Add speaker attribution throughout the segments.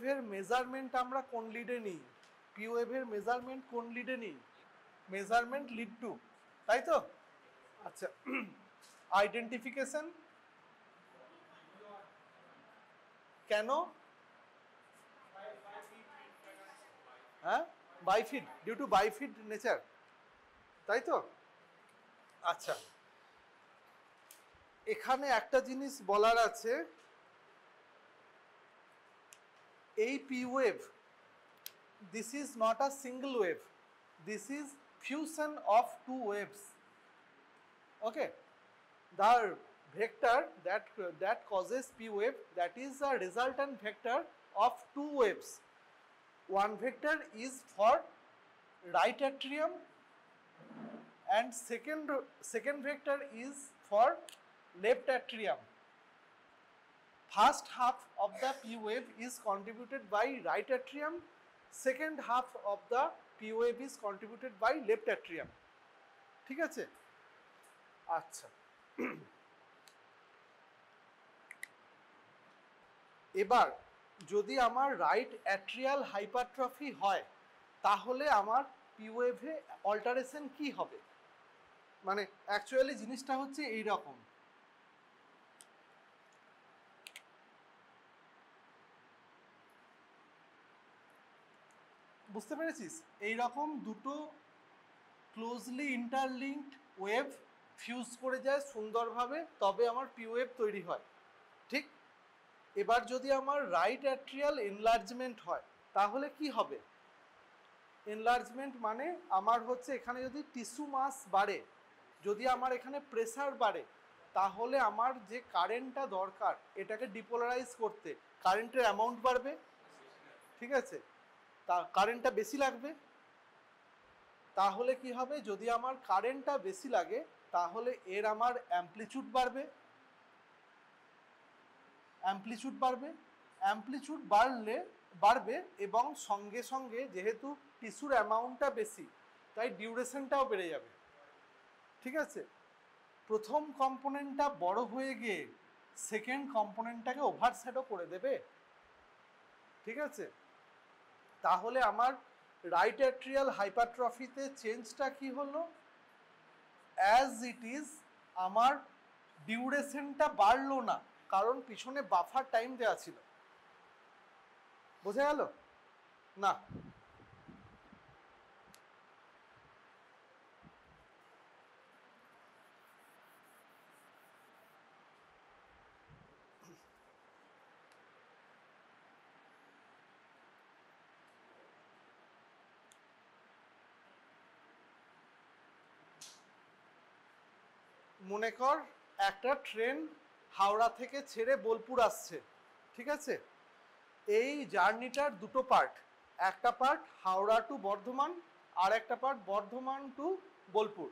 Speaker 1: ওয়েভের মেজারমেন্ট আমরা কোন লিডে নিই? পি ওয়েভের মেজারমেন্ট কোন লিডে নিই? মেজারমেন্ট লিড টু, তাই তো? আচ্ছা, আইডেন্টিফিকেশন কেন? হ্যাঁ, বাইফিড, ডিউ টু বাইফিড নেচার, তাই তো? আচ্ছা, এখানে একটা জিনিস বলার আছে, এই P wave, this is not a single wave, this is fusion of two waves. Okay, the vector that causes p wave, that is a resultant vector of two waves. One vector is for right atrium and second vector is for left atrium. First half of the p wave is contributed by right atrium, second half of the p wave is contributed by left atrium. ঠিক আছে? আচ্ছা, এবার যদি আমার right atrial hypertrophy হয় তাহলে আমার P ওয়েভে alteration কি হবে? মানে অ্যাকচুয়ালি জিনিসটা হচ্ছে এই রকম, বুঝতে পেরেছিস? এইরকম দুটো ক্লোজলি ইন্টারলিঙ্কড ওয়েভ ফিউজ করে যায় সুন্দরভাবে, তবে আমার পি ওয়েভ তৈরি হয়, ঠিক? এবার যদি আমার রাইট অ্যাট্রিয়াল এনলার্জমেন্ট হয় তাহলে কি হবে? এনলার্জমেন্ট মানে আমার হচ্ছে এখানে যদি টিস্যু মাস বাড়ে, যদি আমার এখানে প্রেসার বাড়ে, তাহলে আমার যে কারেন্টটা দরকার এটাকে ডিপোলারাইজ করতে কারেন্টের অ্যামাউন্ট বাড়বে, ঠিক আছে? তা কারেন্টটা বেশি লাগবে, তাহলে কি হবে? যদি আমার কারেন্টটা বেশি লাগে তাহলে এর আমার অ্যামপ্লিটিউড বাড়বে, অ্যামপ্লিটিউড বাড়বে এবং সঙ্গে সঙ্গে যেহেতু টিস্যুর অ্যামাউন্টটা বেশি তাই ডিউরেশনটাও বেড়ে যাবে, ঠিক আছে? প্রথম কম্পোনেন্টটা বড় হয়ে গিয়ে সেকেন্ড কম্পোনেন্টটাকে ওভারশ্যাডো করে দেবে, ঠিক আছে? তাহলে আমার রাইট অ্যাট্রিয়াল হাইপারট্রফিতে চেঞ্জটা কি হলো? অ্যাজ ইট ইজ আমার ডিউরেশনটা বাড়লো না, কারণ পিছনে বাফার টাইম দেওয়া ছিল। বোঝা গেল? না, মনে কর একটা ট্রেন হাওড়া থেকে ছেড়ে বোলপুর আসছে, ঠিক আছে? এই জার্নিটার দুটো পার্ট, একটা পার্ট হাওড়া টু বর্ধমান আর একটা পার্ট বর্ধমান টু বোলপুর।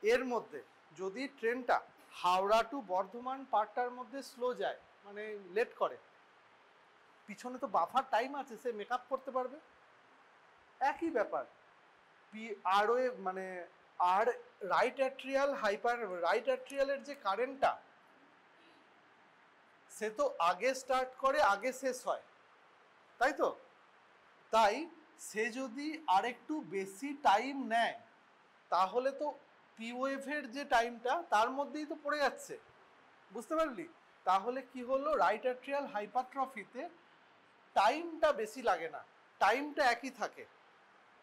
Speaker 1: এর মধ্যে যদি ট্রেনটা হাওড়া টু বর্ধমান পার্টটার মধ্যে স্লো যায়, মানে লেট করে, পিছনে তো বাফার টাইম আছে, সে মেকআপ করতে পারবে। একই ব্যাপার, আর ওয়ে মানে আর রাইট অ্যাট্রিয়ালের যে কারেন্টটা সে তো আগে স্টার্ট করে আগে শেষ হয়, তাই তো? তাই সে যদি আরেকটু বেশি টাইম নেয় তাহলে তো পি ওয়েভের যে টাইমটা তার মধ্যেই তো পড়ে যাচ্ছে, বুঝতে পারলি? তাহলে কি হলো, রাইট অ্যাট্রিয়াল হাইপারট্রফিতে টাইমটা বেশি লাগে না, টাইমটা একই থাকে,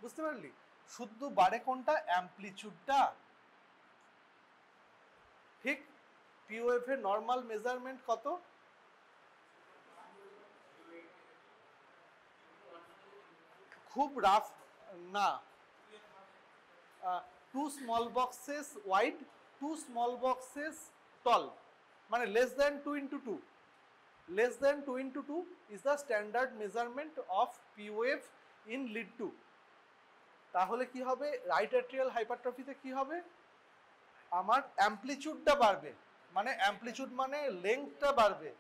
Speaker 1: বুঝতে পারলি? শুদ্ধ বাড়ে কোনটা? অ্যামপ্লিটিউডটা, ঠিক? পি ওয়েভের নর্মাল মেজারমেন্ট কত? খুব রাফ না, 2 small boxes wide, 2 small boxes tall, মানে less than 2 into 2, less than 2 into 2 is the standard measurement of P wave in lead 2. তাহলে কি হবে? রাইট অ্যাট্রিয়াল হাইপারট্রফিতে কি হবে? আমার অ্যামপ্লিটিউডটা বাড়বে, মানে অ্যামপ্লিটিউড মানে লেন্থটা বাড়বে,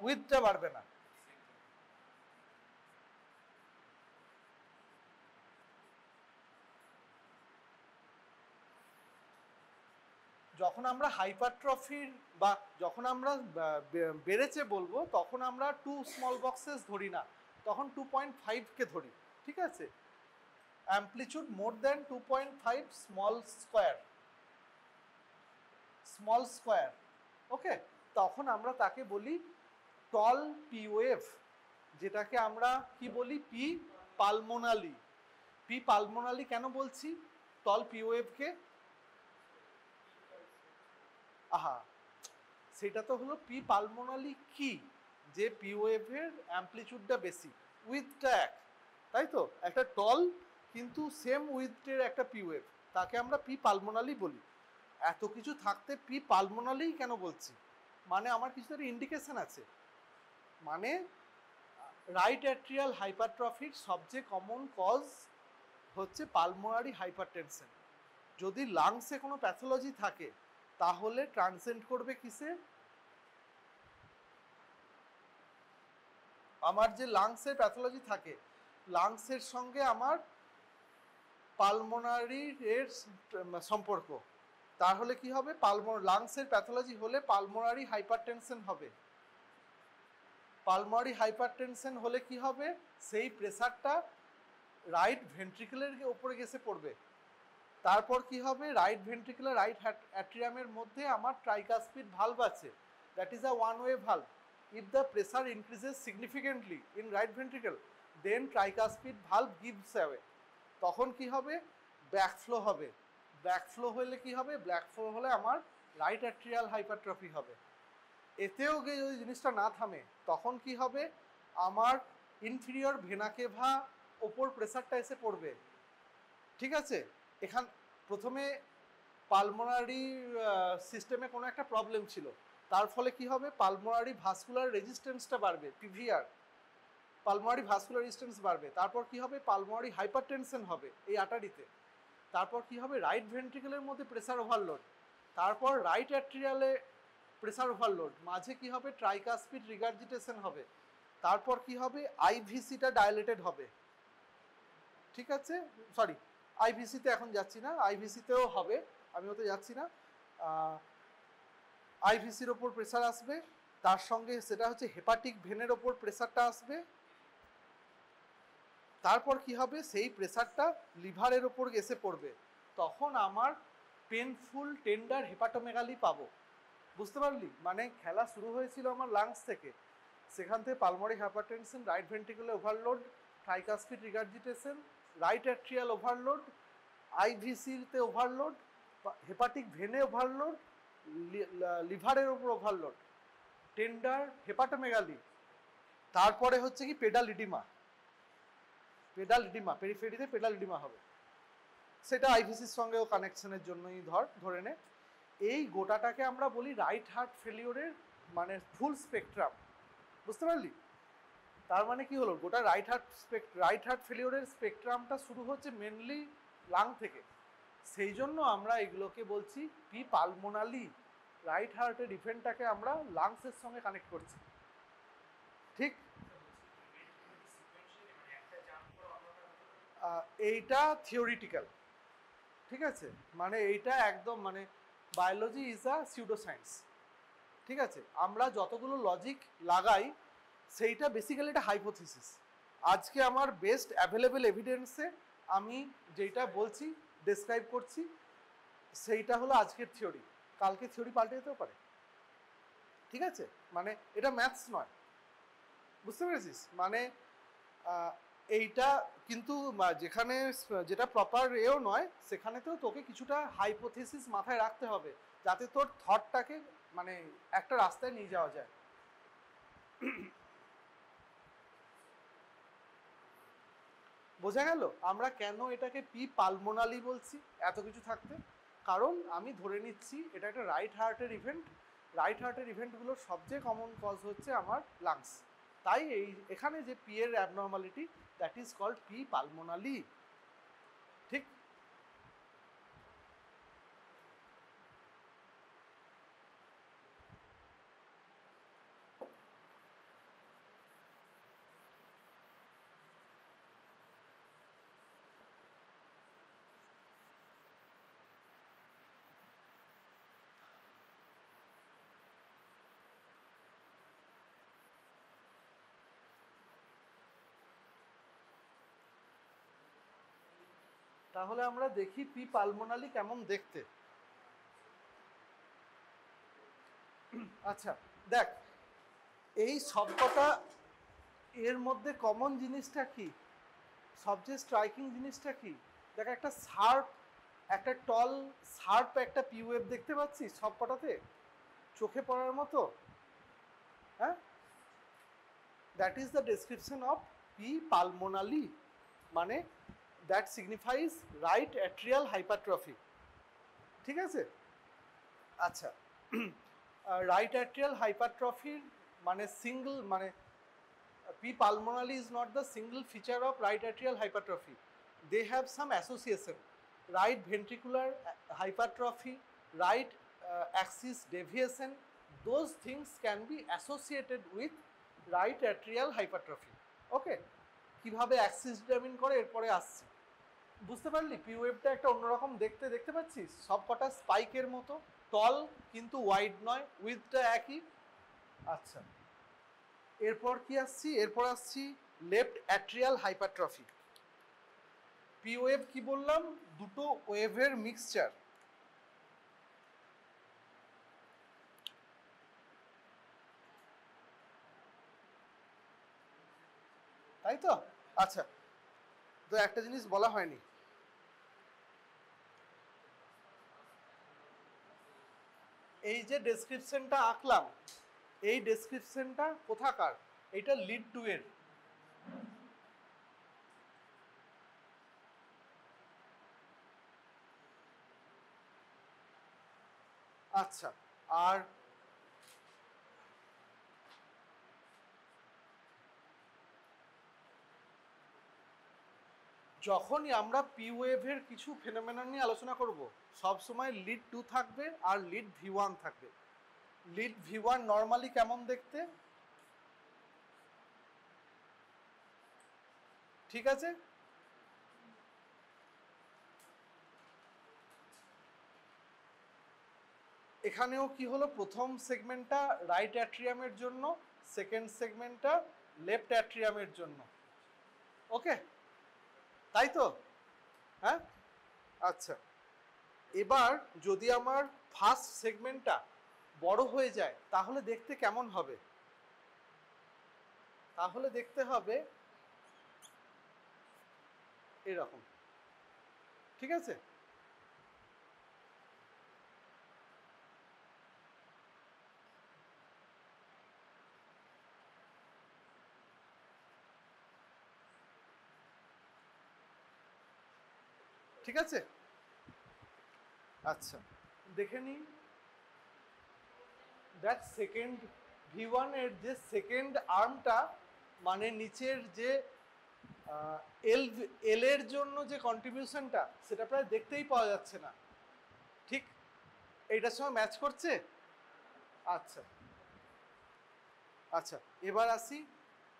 Speaker 1: উইডথটা বাড়বে না। যখন আমরা হাইপারট্রফির বা যখন আমরা বেড়েছে বলবো তখন আমরা 2 small boxes ধরি না, তখন 2.5 কে ধরি, ঠিক আছে? Amplitude more than 2.5 small square, okay, তখন আমরা তাকে বলি টল পি ওয়েভ, যেটাকে আমরা কি বলি, পি পালমোনালি। পি পালমোনালি কেন বলছি টল পি ওয়েভকে? আহা, সেটা তো হলো পি পালমোনালি কি, যে পি ওয়েভের অ্যামপ্লিচিউডটা বেশি, উইথটা এক, তাই তো? একটা টল কিন্তু সেম উইথের একটা পি ওয়েভ, তাকে আমরা পি পালমোনালি বলি। এত কিছু থাকতে পি পালমোনালি কেন বলছি, মানে আমার কিছু একটা ইন্ডিকেশন আছে। মানে রাইট অ্যাট্রিয়াল হাইপারট্রফির সবচেয়ে কমন কজ হচ্ছে পালমোনারি হাইপারটেনশন। যদি লাংসে কোনো প্যাথোলজি থাকে তাহলে ট্রান্সেন্ড করবে কিসে? আমার যে লাংসের প্যাথোলজি থাকে, লাংসের সঙ্গে আমার পালমোনারি এর সম্পর্ক, তাহলে কি হবে? লাংসের প্যাথোলজি হলে পালমোনারি হাইপারটেনশন হবে। পালমোনারি হাইপারটেনশন হলে কি হবে? সেই প্রেসারটা রাইট ভেন্ট্রিকলের উপরে গেছে পড়বে। তারপর কি হবে? রাইট ভেন্ট্রিকুলার রাইট অ্যাট্রিয়ামের মধ্যে আমার ট্রাইকাসপিড ভালভ আছে, that is a one way valve. If the pressure increases significantly in right ventricle, then tricuspid valve gives away. তখন কি হবে? ব্যাকফ্লো হবে। ব্যাকফ্লো হলে কি হবে? ব্যাকফ্লো হলে আমার রাইট অ্যাট্রিয়াল হাইপারট্রফি হবে। এতেও গিয়ে যদি জিনিসটা না থামে, তখন কি হবে? আমার ইনফিরিয়র ভেনা কেভা ওপর প্রেসারটা এসে পড়বে, ঠিক আছে? এখান প্রথমে পালমোনারি সিস্টেমে কোনো একটা প্রবলেম ছিল, তার ফলে কি হবে? পালমোনারি ভাস্কুলার রেজিস্ট্যান্সটা বাড়বে, পিভিআর, পালমোনারি ভাস্কুলার রেজিস্ট্যান্স বাড়বে। তারপর কি হবে? পালমোনারি হাইপারটেনশন হবে এই আর্টারিতে। তারপর কি হবে? রাইট ভেন্ট্রিকলের মধ্যে প্রেসার ওভারলোড, তারপর রাইট অ্যাট্রিয়ালে প্রেসার ওভারলোড, মাঝে কি হবে? ট্রাইকাসপিড রিগার্জিটেশন হবে। তারপর কি হবে? আইভিসিটা ডাইলেটেড হবে, ঠিক আছে? সরি, আইভিসিতে এখন যাচ্ছি না, আইভিসিতেও হবে, আমি ওতে যাচ্ছি না। আইভিসির ওপর প্রেসার আসবে, তার সঙ্গে সেটা হচ্ছে হেপাটিক ভেনের ওপর প্রেসারটা আসবে। তারপর কি হবে? সেই প্রেসারটা লিভারের ওপর এসে পড়বে, তখন আমার পেনফুল টেন্ডার হেপাটোমেগালি পাবো। বুঝতে পারলি? মানে খেলা শুরু হয়েছিল আমার লাংস থেকে, সেখান থেকে pulmonary hypertension, right ventricular overload, tricuspid regurgitation, right atrial overload, আইভিসিতে ওভারলোড, হেপাটিক ভেনে ওভারলোড, লিভারের ওপর ওভারলোড, টেন্ডার হেপাটোমেগালি, তারপরে হচ্ছে কি পেডাল ইডিমা, পেরিফেরিতে পেডাল ইডিমা হবে। সেটা আইভিসির সঙ্গেও কানেকশনের জন্যই ধরে নে। এই গোটাটাকে আমরা বলি রাইট হার্ট ফেলিওরের মানে ফুল স্পেকট্রাম। বুঝতে পারলি? তার মানে কি হলো? গোটা রাইট হার্ট ফেলিওরের স্পেকট্রামটা শুরু হচ্ছে মেনলি লাং থেকে। সেই জন্য আমরা এগুলোকে বলছি পি পালমোনালি। রাইট হার্টের ইভেন্টটাকে আমরা লাংসের সঙ্গে কানেক্ট করছি, ঠিক? এইটা থিওরিটিক্যাল, ঠিক আছে? মানে এইটা একদম মানে biology is a pseudo science, ঠিক আছে? আমরা যতগুলো লজিক লাগাই সেইটা বেসিক্যালি একটা হাইপোথিসিস। আজকে আমার বেস্ট অ্যাভেলেবেল এভিডেন্সে আমি যেটা বলছি, ডেসক্রাইব করছি, সেইটা হলো আজকের থিওরি। কালকে থিওরি পাল্টে যেতেও পারে, ঠিক আছে? মানে এটা ম্যাথস নয়, বুঝতে পেরেছিস? মানে এইটা কিন্তু যেখানে যেটা প্রপার এও নয়, সেখানেতেও তোকে কিছুটা হাইপোথিসিস মাথায় রাখতে হবে, যাতে তোর থটটাকে মানে একটা রাস্তায় নিয়ে যাওয়া যায়। বোঝা গেল আমরা কেন এটাকে পি পালমোনালি বলছি এত কিছু থাকতে? কারণ আমি ধরে নিচ্ছি এটা একটা রাইট হার্টের ইভেন্ট। রাইট হার্টের ইভেন্টগুলোর সবচেয়ে কমন কজ হচ্ছে আমার লাংস। তাই এখানে যে পি এর abnormality, that is called P pulmonale, ঠিক? তাহলে আমরা দেখি পি পালমোনালি কেমন দেখতে। আচ্ছা দেখ, এই সবকটা এর মধ্যে কমন জিনিসটা কি, সবচেয়ে স্ট্রাইকিং জিনিসটা কি, দেখ একটা শার্প, একটা টল শার্প একটা পি ওয়েভ দেখতে পাচ্ছি সবকটাতে, চোখে পড়ার মতো। হ্যাঁ, that is the description of P pulmonale, মানে that signifies right atrial hypertrophy. ঠিক আছে? আচ্ছা, রাইট অ্যাট্রিয়াল হাইপারট্রফির মানে সিঙ্গল, মানে P pulmonale is not the single feature of right atrial hypertrophy. They have some association. Right ventricular hypertrophy, right axis deviation, those things can be associated with right atrial hypertrophy. Okay? কিভাবে Axis determine করে এরপরে আসছি। বুঝতে পারলি P ওয়েভটা একটা অন্যরকম দেখতে, দেখতে পাচ্ছিস সব কটা স্পাইকের মতো, টল কিন্তু ওয়াইড নয়, উইথটা একই। আচ্ছা, এরপর কি আসছি, এরপর আসছি left atrial hypertrophy. P wave কি বললাম, দুটো ওয়েভের মিক্সচার। তাই তো? আচ্ছা, তো একটা জিনিস বলা হয়নি, এই যে ডেসক্রিপশনটা আঁকলাম, এই ডেসক্রিপশনটা কোথাকার, এটা লিড টু এর। আচ্ছা, আর যখনই আমরা পি ওয়েভের কিছু ফেনোমেনন নিয়ে আলোচনা করব, সবসময় লিড টু থাকবে আর লিড ভি ওয়ান থাকবে। লিড ভি ওয়ান নর্মালি কেমন দেখতে, ঠিক আছে? এখানেও কি হলো, প্রথম সেগমেন্টটা রাইট অ্যাট্রিয়ামের জন্য, সেকেন্ড সেগমেন্টটা লেফট অ্যাট্রিয়ামের জন্য। ওকে, তাই তো? হ্যাঁ, আচ্ছা, এবার যদি আমার ফার্স্ট সেগমেন্টটা বড় হয়ে যায় তাহলে দেখতে কেমন হবে, তাহলে দেখতে হবে এরকম। ঠিক আছে? ঠিক আছে, আচ্ছা দেখে নিন, দ্যাট সেকেন্ড ভি ওয়ান এর যে সেকেন্ড আর্মটা, মানে নিচের যে এল এর জন্য যে কন্ট্রিবিউশনটা, সেটা প্রায় দেখতেই পাওয়া যাচ্ছে না। ঠিক এইটার সঙ্গে ম্যাচ করছে। আচ্ছা আচ্ছা, এবার আসি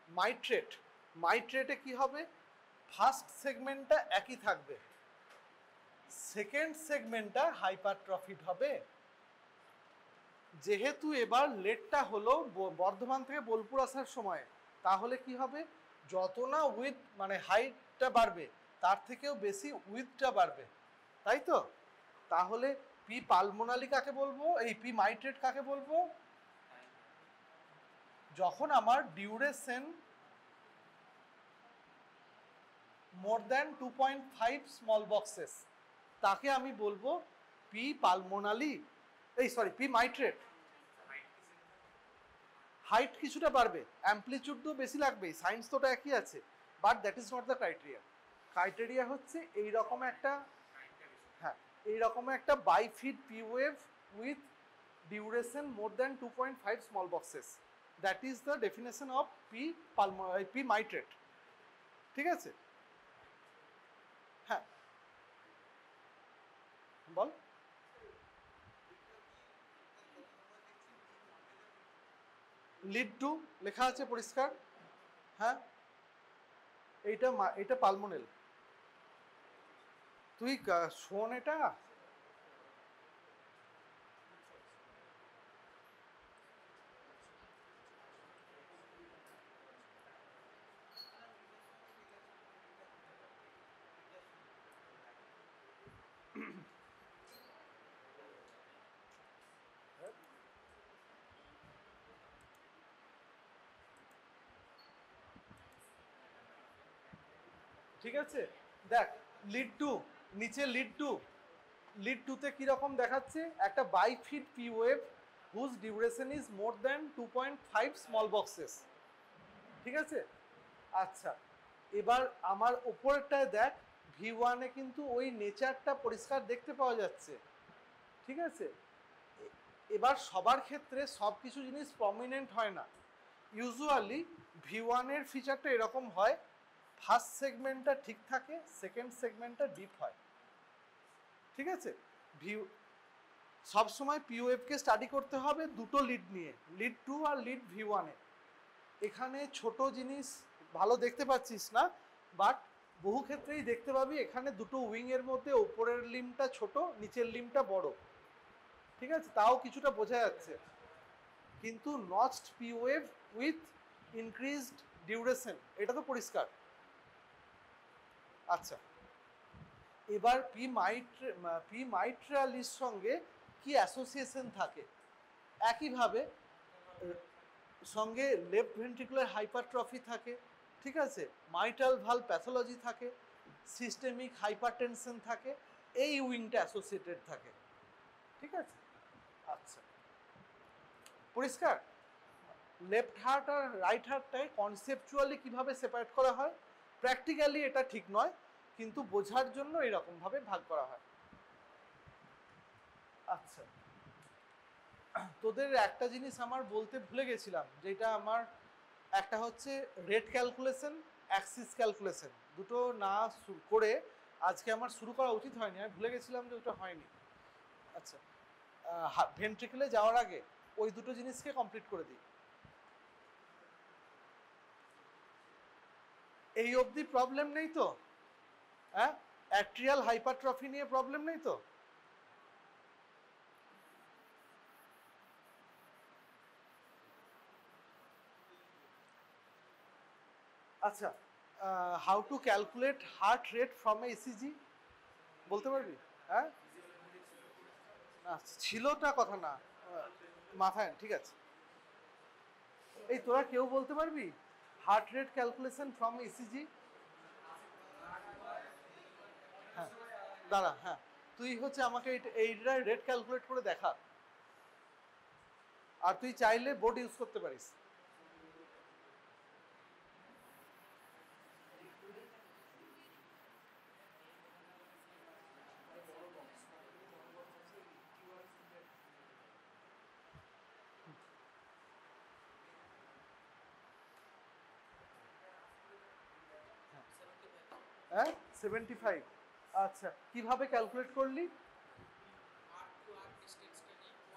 Speaker 1: মাইট্রেট। মাইট্রেটে কি হবে, ফার্স্ট সেগমেন্টটা একই থাকবে, সেকেন্ড সেগমেন্টটা হাইপারট্রফিড হবে। যেহেতু এবার লেটটা হলো বর্ধমান থেকে বোলপুর আসার সময়, তাহলে কি হবে, যত না উইথ মানে হাইটটা বাড়বে তার থেকেও বেশি উইথটা বাড়বে, তাই তো? তাহলে পি পালমোনালি কাকে বলবো, এই পি মাইট্রেট কাকে বলবো, যখন আমার duration more than 2.5 small boxes, তাকে আমি বলবো পি পালমোনালি, এই সরি পি মাইট্রেট। হাইট কিছুটা বাড়বে, অ্যাম্পলিটিউডও বেশি লাগবে, সায়েন্স তো ওটা একই আছে, but that is not the criteria. Criteria হচ্ছে এইরকম একটা, হ্যাঁ এইরকম একটা bifid P wave with duration more than 2.5 small boxes, that is the definition of P mitrale. ঠিক আছে? হ্যাঁ বল। লিড টু লেখা আছে পরিষ্কার। হ্যাঁ, এইটা পালমোনেল। তুই শোন এটা, ঠিক আছে, দেখ লিড টু, নিচে লিড টু, লিড টুতে কীরকম দেখাচ্ছে, একটা bifid P wave whose duration is more than 2.5 small boxes. ঠিক আছে, আচ্ছা এবার আমার ওপরটায় দেখ V1-এ কিন্তু ওই নেচারটা পরিষ্কার দেখতে পাওয়া যাচ্ছে। ঠিক আছে, এবার সবার ক্ষেত্রে সব কিছু জিনিস প্রমিনেন্ট হয় না। ইউজুয়ালি V1-এর ফিচারটা এরকম হয়, ফার্স্ট সেগমেন্টটা ঠিক থাকে, সেকেন্ড সেগমেন্টটা ডিপ হয়। ঠিক আছে, সবসময় পিওএফকে স্টাডি করতে হবে দুটো লিড নিয়ে, লিড টু আর লিড V1-এ। এখানে ছোট জিনিস ভালো দেখতে পাচ্ছিস না, বাট বহু ক্ষেত্রেই দেখতে পাবি এখানে দুটো উইংয়ের মধ্যে ওপরের লিমটা ছোট, নিচের লিমটা বড়। ঠিক আছে, তাও কিছুটা বোঝা যাচ্ছে, কিন্তু notched P wave with increased duration, এটা তো পরিষ্কার। আচ্ছা, এবার পি মাইট্রালির সঙ্গে কি অ্যাসোসিয়েশন থাকে, একইভাবে সঙ্গে লেফট ভেন্ট্রিকুলার হাইপারট্রফি থাকে। ঠিক আছে, মাইট্রাল ভালভ প্যাথোলজি থাকে, সিস্টেমিক হাইপারটেনশন থাকে, এই উইংটা অ্যাসোসিয়েটেড থাকে। ঠিক আছে, আচ্ছা পরিষ্কার। লেফট হার্ট আর রাইট হার্টটায় কনসেপচুয়ালি কিভাবে সেপারেট করা হয়, প্র্যাকটিক্যালি এটা ঠিক নয়, কিন্তু বোঝার জন্য এরকমভাবে ভাগ করা হয়। আচ্ছা, তোদের একটা জিনিস আমার বলতে ভুলে গেছিলাম, যেটা আমার একটা হচ্ছে রেট ক্যালকুলেশন, অ্যাক্সিস ক্যালকুলেশন, দুটো না করে আজকে আমার শুরু করা উচিত হয়নি, আমি ভুলে গেছিলাম যে ওটা হয়নি। আচ্ছা, ভেন্ট্রিকলে যাওয়ার আগে ওই দুটো জিনিসকে কমপ্লিট করে দিই। এই অবধি প্রবলেম নেই তো? হ্যাঁ, অ্যাট্রিয়াল হাইপারট্রফি নিয়ে প্রবলেম নেই তো? আচ্ছা, how to calculate heart rate from a ECG বলতে পারবি? হ্যাঁ, ছিলটা কথা না মাথায়, ঠিক আছে। এই তোরা কেউ বলতে পারবি heart rate calculation from ECG? হ্যাঁ দাঁড়া, হ্যাঁ তুই হচ্ছে আমাকে এইটা রেট ক্যালকুলেট করে দেখা, আর তুই চাইলে বোর্ড ইউজ করতে পারিস। হ্যাঁ 75, আচ্ছা কিভাবে ক্যালকুলেট করলি?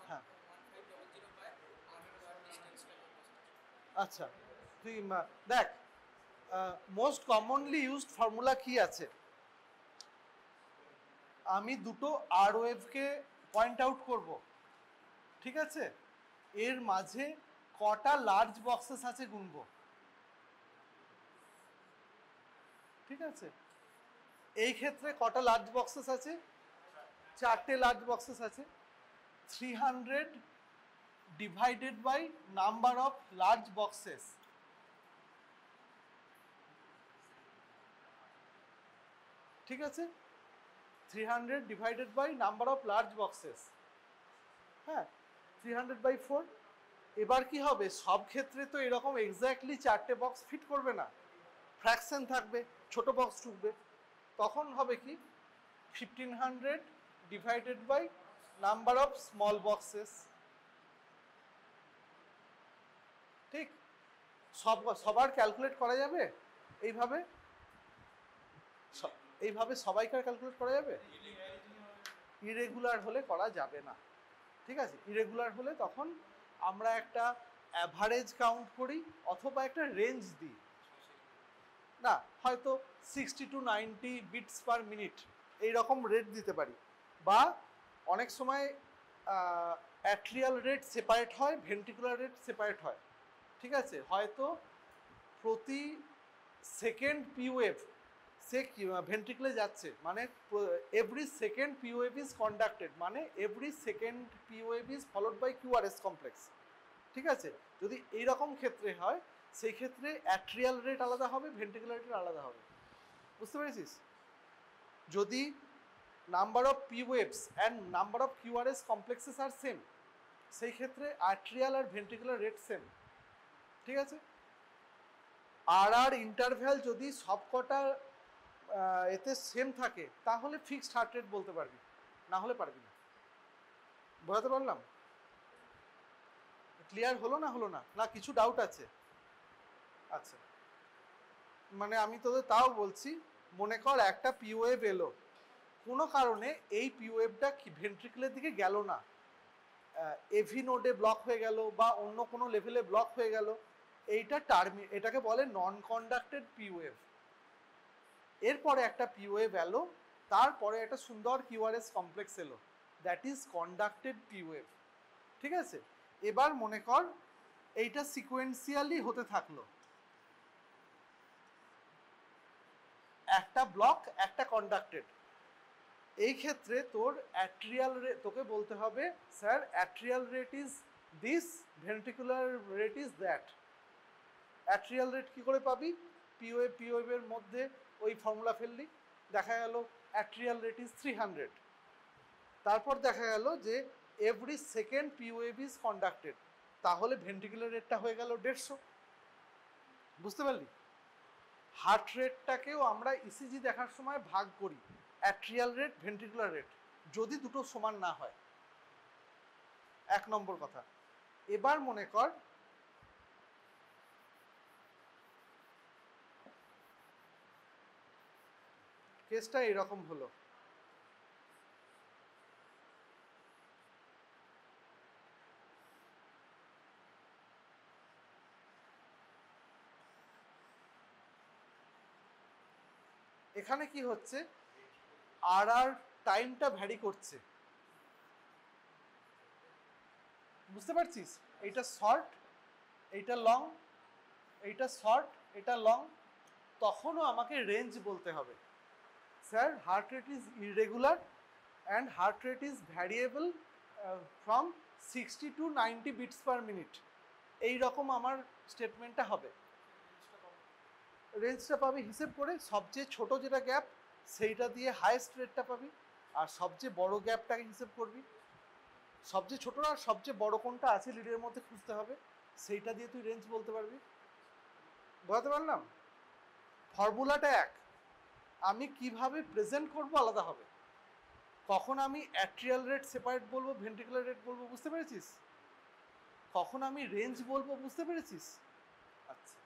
Speaker 1: হ্যাঁ আচ্ছা, তুই দেখ মোস্ট কমনলি ইউজড ফর্মুলা কি আছে, আমি দুটো আর ওয়েভকে পয়েন্ট আউট করব। ঠিক আছে, এর মাঝে কটা লার্জ বক্সেস আছে গুনবো। ঠিক আছে, এই ক্ষেত্রে কটা লার্জ বক্সেস আছে? চারটে লার্জ বক্সেস আছে। 300 divided by number of large boxes, ঠিক আছে, 300 divided by number of large boxes, হ্যাঁ 300/4। এবার কি হবে, সব ক্ষেত্রে তো এরকম এক্স্যাক্টলি চারটে বক্স ফিট করবে না, ফ্র্যাকশন থাকবে, ছোট বক্স ঢুকবে, তখন হবে কি 1500 divided by number of small boxes. ঠিক, সবার ক্যালকুলেট করা যাবে এইভাবে? এইভাবে সবাইকার ক্যালকুলেট করা যাবে? ইরেগুলার হলে করা যাবে না। ঠিক আছে, ইরেগুলার হলে তখন আমরা একটা অ্যাভারেজ কাউন্ট করি অথবা একটা রেঞ্জ দিই, না হয়তো 60 to 90 বিটস পার মিনিট এইরকম রেট দিতে পারি, বা অনেক সময় অ্যাট্রিয়াল রেট সেপারেট হয়, ভেন্ট্রিকুলার রেট সেপারেট হয়। ঠিক আছে, হয়তো প্রতি সেকেন্ড পি ওয়েভ সে ভেন্ট্রিকুলে যাচ্ছে, মানে every second P wave is conducted, মানে every second P wave is followed by QRS complex. ঠিক আছে, যদি এইরকম ক্ষেত্রে হয় সেই ক্ষেত্রে অ্যাট্রিয়াল রেট আলাদা হবে, ভেন্ট্রিকুলার রেট আলাদা হবে। বুঝতে পেরেছিস? যদি number of P waves and number of QRS complexes আর সেম, সেই ক্ষেত্রে আর্ট্রিয়াল আর ভেন্ট্রিকুলার রেট সেম। ঠিক আছে? আর ইন্টারভ্যাল যদি সবকটা এতে সেম থাকে তাহলে ফিক্সড হার্ট রেট বলতে পারবি, না হলে পারবি না। বোঝাতে পারলাম? ক্লিয়ার হলো না হলো না, না কিছু ডাউট আছে? আচ্ছা, মানে আমি তোদের তাও বলছি, মনে কর একটা পি ওয়েভ এলো, কোনো কারণে এই পি ওয়েভটা ভেন্ট্রিকুলের দিকে গেল না, এভি নোডে ব্লক হয়ে গেল বা অন্য কোনো লেভেলে ব্লক হয়ে গেল, এইটা এটাকে বলে নন কন্ডাক্টেড পি ওয়েভ। এরপরে একটা পি ওয়েভ এলো, তারপরে একটা সুন্দর কিউআরএস কমপ্লেক্স এলো, that is conducted P wave. ঠিক আছে? এবার মনে কর এইটা সিকোয়েন্সিয়ালি হতে থাকলো, একটা ব্লক একটা কন্ডাক্টেড। এই ক্ষেত্রে তোর অ্যাট্রিয়াল রেট, তোকে বলতে হবে sir atrial rate is this, ventricular rate is that. Atrial rate কী করে পাবি? পি ওয়েভের মধ্যে ওই ফর্মুলা ফেললি, দেখা গেল অ্যাট্রিয়াল রেট ইজ 300। তারপর দেখা গেল যে every second P wave is conducted, তাহলে ভেন্ট্রিকুলার রেটটা হয়ে গেল 150। বুঝতে পারলি? হার্ট রেটটাকেও আমরা ইসিজি দেখার সময় ভাগ করি অ্যাট্রিয়াল রেট, ভেন্ট্রিকুলার রেট, যদি দুটো সমান না হয়। 1 নম্বর কথা। এবার মনে কর কেসটা এরকম হলো, এখানে কি হচ্ছে, আর টাইমটা ভ্যারি করছে, বুঝতে পারছিস? এইটা শর্ট, এইটা লং, এইটা শর্ট, এটা লং, তখনও আমাকে রেঞ্জ বলতে হবে। Sir heart rate is irregular and heart rate is variable from 60 to 90 beats per minute, এইরকম আমার স্টেটমেন্টটা হবে। রেঞ্জটা পাবি হিসেব করে, সবচেয়ে ছোট যেটা গ্যাপ সেইটা দিয়ে হাইয়েস্ট রেটটা পাবি, আর সবচেয়ে বড় গ্যাপটাকে হিসেব করবি, সবচেয়ে ছোট আর সবচেয়ে বড় কোনটা আছে লিডের মধ্যে খুঁজতে হবে, সেইটা দিয়ে তুই রেঞ্জ বলতে পারবি। বোঝাতে পারলাম? ফর্মুলাটা এক, আমি কিভাবে প্রেজেন্ট করবো আলাদা হবে। কখন আমি অ্যাট্রিয়াল রেট সেপারেট বলবো, ভেন্ট্রিকুলার রেট বলবো, বুঝতে পেরেছিস? কখন আমি রেঞ্জ বলবো, বুঝতে পেরেছিস? আচ্ছা,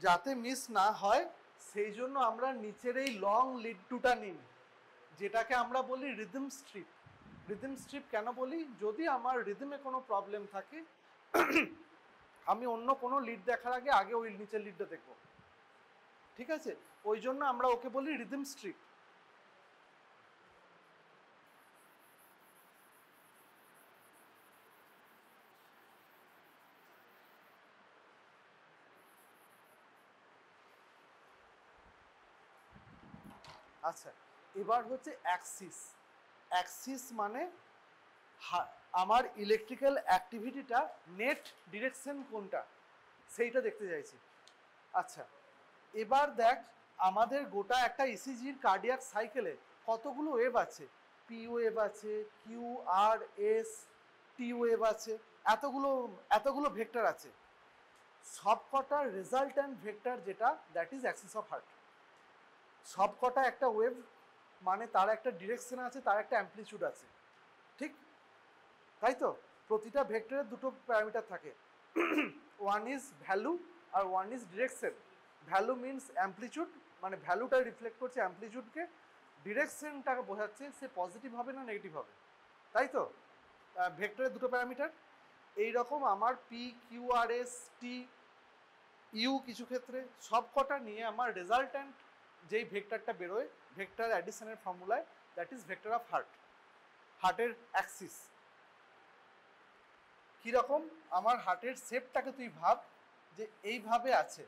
Speaker 1: যাতে মিস না হয় সেই জন্য আমরা নিচের এই লং লিড টুটা নিই, যেটাকে আমরা বলি রিদম স্ট্রিপ। রিদম স্ট্রিপ কেন বলি? যদি আমার রিদমে কোনো প্রবলেম থাকে, আমি অন্য কোনো লিড দেখার আগে ওই নিচের লিডটা দেখব। ঠিক আছে? ওই জন্য আমরা ওকে বলি রিদম স্ট্রিপ। আচ্ছা, এবার হচ্ছে অ্যাক্সিস। অ্যাক্সিস মানে আমার ইলেকট্রিক্যাল অ্যাক্টিভিটিটা নেট ডিরেকশন কোনটা সেইটা দেখতে চাইছি। আচ্ছা, এবার দেখ আমাদের গোটা একটা ইসিজির কার্ডিয়াক সাইকেলে কতগুলো ওয়েভ আছে, পি ওয়েভ আছে, Q R S, T wave আছে, এতগুলো ভেক্টর আছে। সবকটার রেজাল্ট্যান্ট ভেক্টর যেটা, that is Axis of heart. সবকটা একটা ওয়েভ মানে তার একটা ডিরেকশন আছে, তার একটা অ্যাম্পলিটিউড আছে, ঠিক তাই তো? প্রতিটা ভেক্টরের দুটো প্যারামিটার থাকে, ওয়ান ইজ ভ্যালু আর one is direction. Value means amplitude, মানে ভ্যালুটা রিফ্লেক্ট করছে অ্যাম্পলিটিউডকে, ডিরেকশনটাকে বোঝাচ্ছে সে পজিটিভ হবে না নেগেটিভ হবে, তাই তো? ভেক্টরের দুটো প্যারামিটার। এইরকম আমার P Q R S T U কিছু ক্ষেত্রে, সব কটা নিয়ে আমার রেজাল্ট্যান্ট যেই ভেক্টরটা বেরোয় ভেক্টর অ্যাডিশনের ফর্মুলায়, that is vector of heart, হার্টের অ্যাক্সিস। কীরকম, আমার হার্টের শেপটাকে তুই ভাব যে এইভাবে আছে,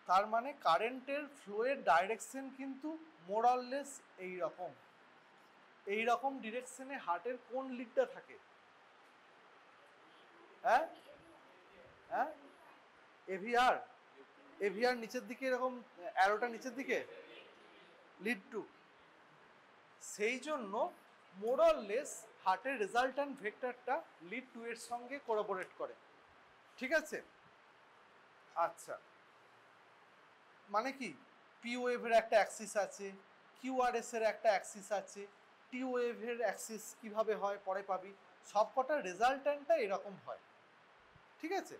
Speaker 1: তার মানে কারেন্টের ফ্লোয়ের ডাইরেকশন কিন্তু মোরাললেস এইরকম, এইরকম ডিরেকশনে হার্টের কোন লিডটা থাকে? হ্যাঁ হ্যাঁ, এভিআর, এভিআর নিচের দিকে এরকম, অ্যারোটা নিচের দিকে, লিড টু। সেই জন্য মোরাললেস হার্টের রেজাল্ট্যান্ট ভেক্টরটা লিড টু এর সঙ্গে কোলাবোরেট করে, ঠিক আছে? আচ্ছা, মানে কি, পি ওয়েভের একটা অ্যাক্সিস আছে, কিউআরএস এর একটা অ্যাক্সিস আছে, টি ওয়েভের অ্যাক্সিস কিভাবে হয় পরে পাবি, সব কটা রেজাল্ট্যান্টটা এরকম হয়, ঠিক আছে?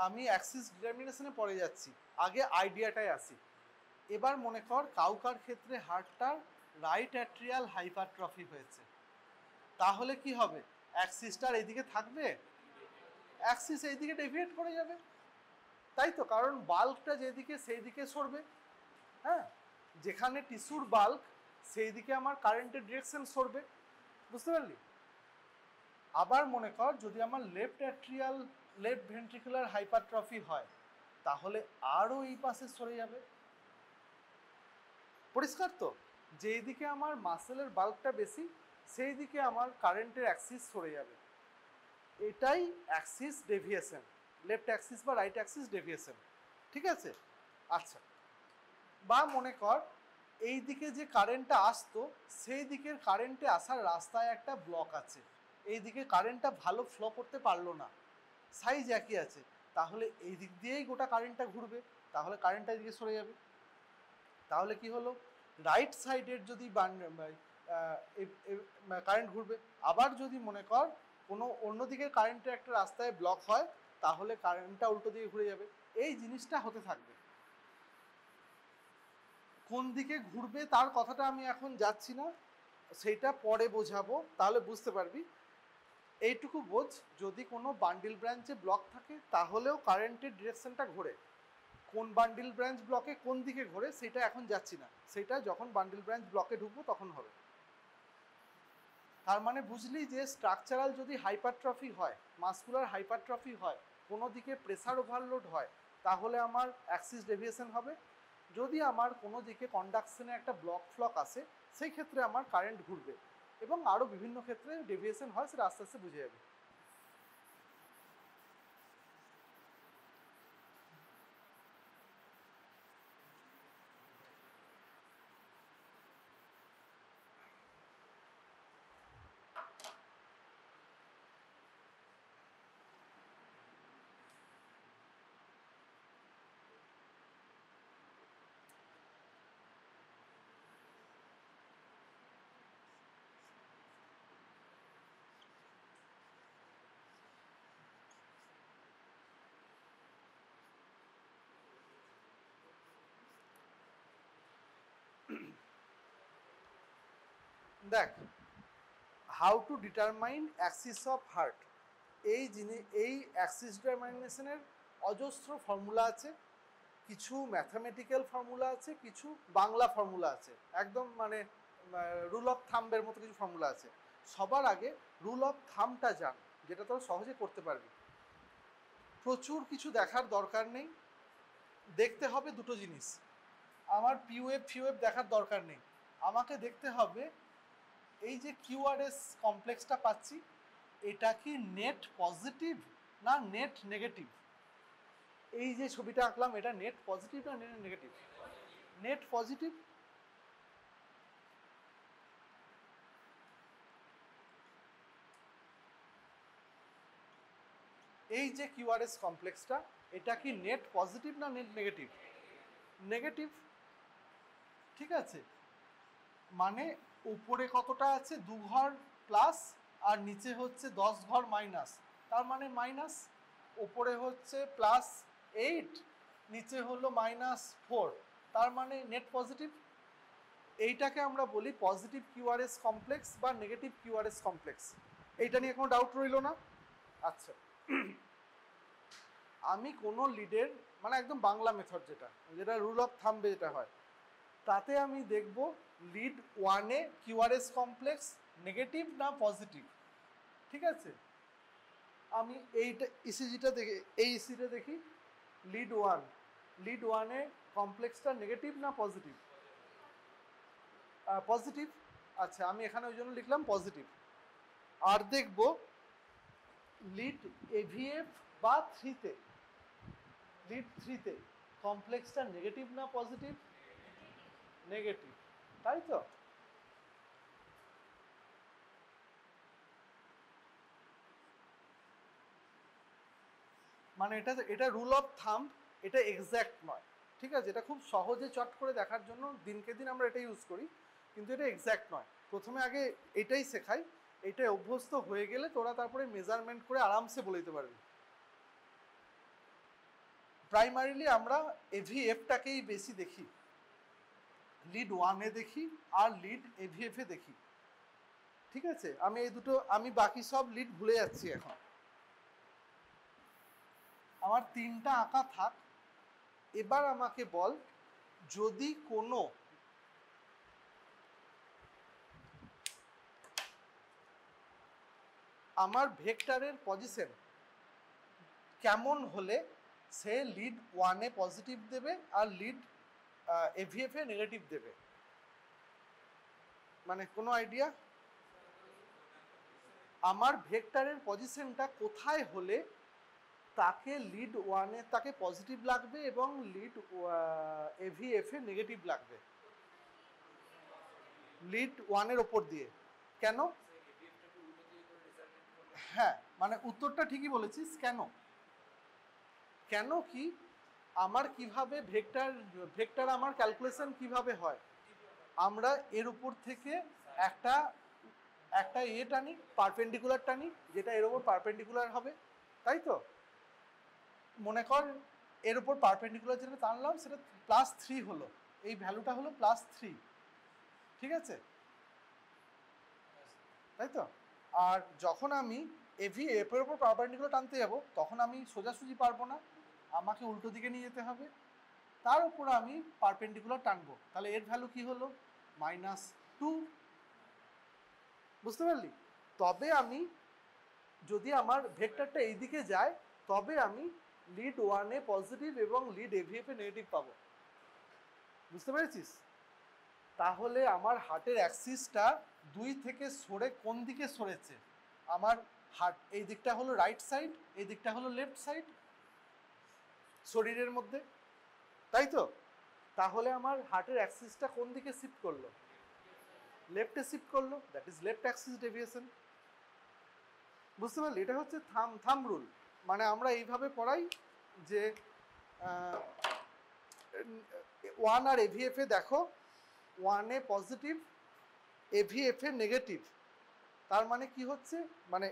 Speaker 1: আমি অ্যাক্সিস ডিটারমিনেশনে পড়ে যাচ্ছি, আগে আইডিয়াটাই আসি। এবার মনে কর কাউকার ক্ষেত্রে হার্টটার রাইট অ্যাট্রিয়াল হাইপারট্রফি হয়েছে, তাহলে কি হবে? অ্যাক্সিসটার এইদিকে থাকবে, অ্যাক্সিস এইদিকে ডেভিয়েট করে যাবে, তাই তো, কারণ বাল্কটা যেদিকে সেই দিকে সরবে। হ্যাঁ, যেখানে টিস্যুর বাল্ক সেই দিকে আমার কারেন্টের ডিরেকশন সরবে, বুঝতে পারলি? আবার মনে কর যদি আমার left atrial, left ventricular hypertrophy হয়, তাহলে আরও এই পাশে সরে যাবে। পরিষ্কার তো, যেই দিকে আমার মাসেলের বাল্কটা বেশি সেই দিকে আমার কারেন্টের অ্যাক্সিস সরে যাবে, এটাই অ্যাক্সিস ডেভিয়েশন, লেফট অ্যাক্সিস বা রাইট অ্যাক্সিস ডেভিয়েশন, ঠিক আছে? আচ্ছা, বা মনে কর এই দিকে যে কারেন্টটা আসতো সেই দিকের কারেন্টে আসার রাস্তায় একটা ব্লক আছে, এই দিকে কারেন্টটা ভালো ফ্লো করতে পারলো না, সাইজ একই আছে, তাহলে এই দিক দিয়েই গোটা কারেন্টটা ঘুরবে, তাহলে কারেন্টটা এদিকে সরে যাবে। তাহলে কি হলো, রাইট সাইডের যদি কারেন্ট ঘুরবে। আবার যদি মনে কর কোনো অন্যদিকে কারেন্টের একটা রাস্তায় ব্লক হয়, তাহলে কারেন্টটা উল্টো দিকে ঘুরে যাবে, এই জিনিসটা হতে থাকবে। কোন দিকে ঘুরবে তার কথাটা আমি এখন যাচ্ছি না, সেইটা পরে বোঝাবো, তাহলে বুঝতে পারবি। এইটুকু বোঝ, যদি কোনো বান্ডিল ব্রাঞ্চে ব্লক থাকে তাহলেও কারেন্টের ডিরেকশনটা ঘোরে, কোন বান্ডিল ব্রাঞ্চ ব্লকে কোন দিকে ঘোরে সেটা এখন যাচ্ছি না, সেটা যখন বান্ডিল ব্রাঞ্চ ব্লকে ঢুকবো তখন হবে। তার মানে বুঝলি যে স্ট্রাকচারাল যদি হাইপারট্রফি হয়, মাসকুলার হাইপারট্রফি হয়, কোনো দিকে প্রেসার ওভারলোড হয়, তাহলে আমার অ্যাক্সিস ডেভিয়েশন হবে। যদি আমার কোনো দিকে কন্ডাকশনে একটা ব্লক ফ্লক আসে, সেই ক্ষেত্রে আমার কারেন্ট ঘুরবে, এবং আরও বিভিন্ন ক্ষেত্রে ডেভিয়েশন হয়, সেটা আস্তে আস্তে বুঝে যাবে। দেখ, how to determine Axis of heart, এই অ্যাক্সিস ডিটারমাইনেশনের অজস্র ফর্মুলা আছে, কিছু ম্যাথামেটিক্যাল ফর্মুলা আছে, কিছু বাংলা ফর্মুলা আছে, একদম মানে রুল অফ থাম্বের মতো কিছু ফর্মুলা আছে। সবার আগে রুল অফ থামটা জান, যেটা তোর সহজে করতে পারবি। প্রচুর কিছু দেখার দরকার নেই, দেখতে হবে দুটো জিনিস। আমার পিওয়েভ ফিওয়েভ দেখার দরকার নেই, আমাকে দেখতে হবে এই যে কিউআরএস কমপ্লেক্সটা পাচ্ছি, এটা কি নেট পজিটিভ না নেট নেগেটিভ। এই যে ছবিটা আঁকলাম, এটা নেট পজিটিভ না নেট নেগেটিভ? Net positive. এই যে কিউআরএস কমপ্লেক্সটা, এটা কি নেট পজিটিভ না নেট নেগেটিভ? নেগেটিভ, ঠিক আছে। মানে উপরে কতটা আছে, 2 ঘর প্লাস, আর নিচে হচ্ছে 10 ঘর মাইনাস, তার মানে মাইনাস। উপরে হচ্ছে +8, নিচে হলো -4, তার মানে নেট পজিটিভ। এইটাকে আমরা বলি পজিটিভ কিউআরএস কমপ্লেক্স বা নেগেটিভ কিউআরএস কমপ্লেক্স। এইটা নিয়ে কোনো ডাউট রইল না? আচ্ছা, আমি কোনো লিডের মানে একদম বাংলা মেথড যেটা রুল অফ থাম্বে যেটা হয়, তাতে আমি দেখব লিড ওয়ানে কিউআরএস কমপ্লেক্স নেগেটিভ না পজিটিভ। ঠিক আছে, আমি এইটা ইসিজিটা দেখি, এই ইসিটা দেখি, লিড ওয়ানে কমপ্লেক্সটা নেগেটিভ না পজিটিভ? পজিটিভ। আচ্ছা, আমি এখানে ওই জন্য লিখলাম পজিটিভ। আর দেখব লিড এভিএফ বা থ্রিতে, লিড থ্রিতে কমপ্লেক্সটা নেগেটিভ না পজিটিভ? নেগেটিভ, তাই তো? মানে এটা রুল অফ থাম্ব, এটা এক্স্যাক্ট নয়। ঠিক আছে, এটা খুব সহজে চট করে দেখার জন্য দিনকে দিন আমরা এটা ইউজ করি, কিন্তু এটা এক্স্যাক্ট নয়। প্রথমে আগে এটাই শেখাই, এটাই অভ্যস্ত হয়ে গেলে তোরা তারপরে মেজারমেন্ট করে আরামসে বলে দিতে পারবি। প্রাইমারিলি আমরা এভিএফটাকেই বেশি দেখি, লিড ওয়ানে দেখি আর লিড এভিএফে দেখি। ঠিক আছে, আমি এই দুটো, আমি বাকি সব লিড ভুলে যাচ্ছি এখন। আমার তিনটা আঁকা থাক। এবার আমাকে বল, যদি কোনো আমার ভেক্টরের পজিশন কেমন হলে সে লিড ওয়ানে পজিটিভ দেবে আর লিড এভিএফে নেগেটিভ দেবে, মানে কোনো আইডিয়া? আমার ভেক্টরের পজিশনটা কোথায় হলে তাকে লিড ওয়ানে তাকে পজিটিভ লাগবে এবং লিড এভিএফে নেগেটিভ লাগবে? লিড ওয়ানের ওপর দিয়ে। কেন? হ্যাঁ, মানে উত্তরটা ঠিকই বলেছিস। কেন? কেন কি আমার কিভাবে ভেক্টর আমার ক্যালকুলেশন কিভাবে হয়? আমরা এর উপর থেকে একটা টানি, পারপেন্ডিকুলার টানি, যেটা এর উপর পারপেন্ডিকুলার হবে, তাই তো? মনে কর এর উপর পারপেন্ডিকুলার যেটা টানলাম সেটা +3 হলো, এই ভ্যালুটা হলো +3। ঠিক আছে, তাই তো? আর যখন আমি এভিএফ এর উপর পারপেন্ডিকুলার টানতে যাব তখন আমি সোজাসুজি পারবো না, আমাকে উল্টো দিকে নিয়ে যেতে হবে, তার উপর আমি পারপেন্ডিকুলার টানবো। তাহলে এর ভ্যালু কি হলো? -2। বুঝতে পারলি? তবে আমি যদি আমার ভেক্টরটা এইদিকে যায় তবে আমি লিড ওয়ানে পজিটিভ এবং লিড এভিএফে নেগেটিভ পাবো। বুঝতে পেরেছিস? তাহলে আমার হার্টের অ্যাক্সিসটা 2 থেকে সরে কোন দিকে সরেছে? আমার হার্ট এই দিকটা হলো রাইট সাইড, এই দিকটা হলো লেফট সাইড শরীরের মধ্যে, তাই তো? তাহলে আমার হার্টের অ্যাক্সিসটা কোন দিকে শিফট করলো? লেফটে শিফট করলো, that is left Axis deviation. বুঝতে পারলি? এটা হচ্ছে থাম্ব রুল। মানে আমরা এইভাবে পড়াই যে ওয়ান আর এভিএফে দেখো, ওয়ানে পজিটিভ এভিএফে নেগেটিভ, তার মানে কি হচ্ছে? মানে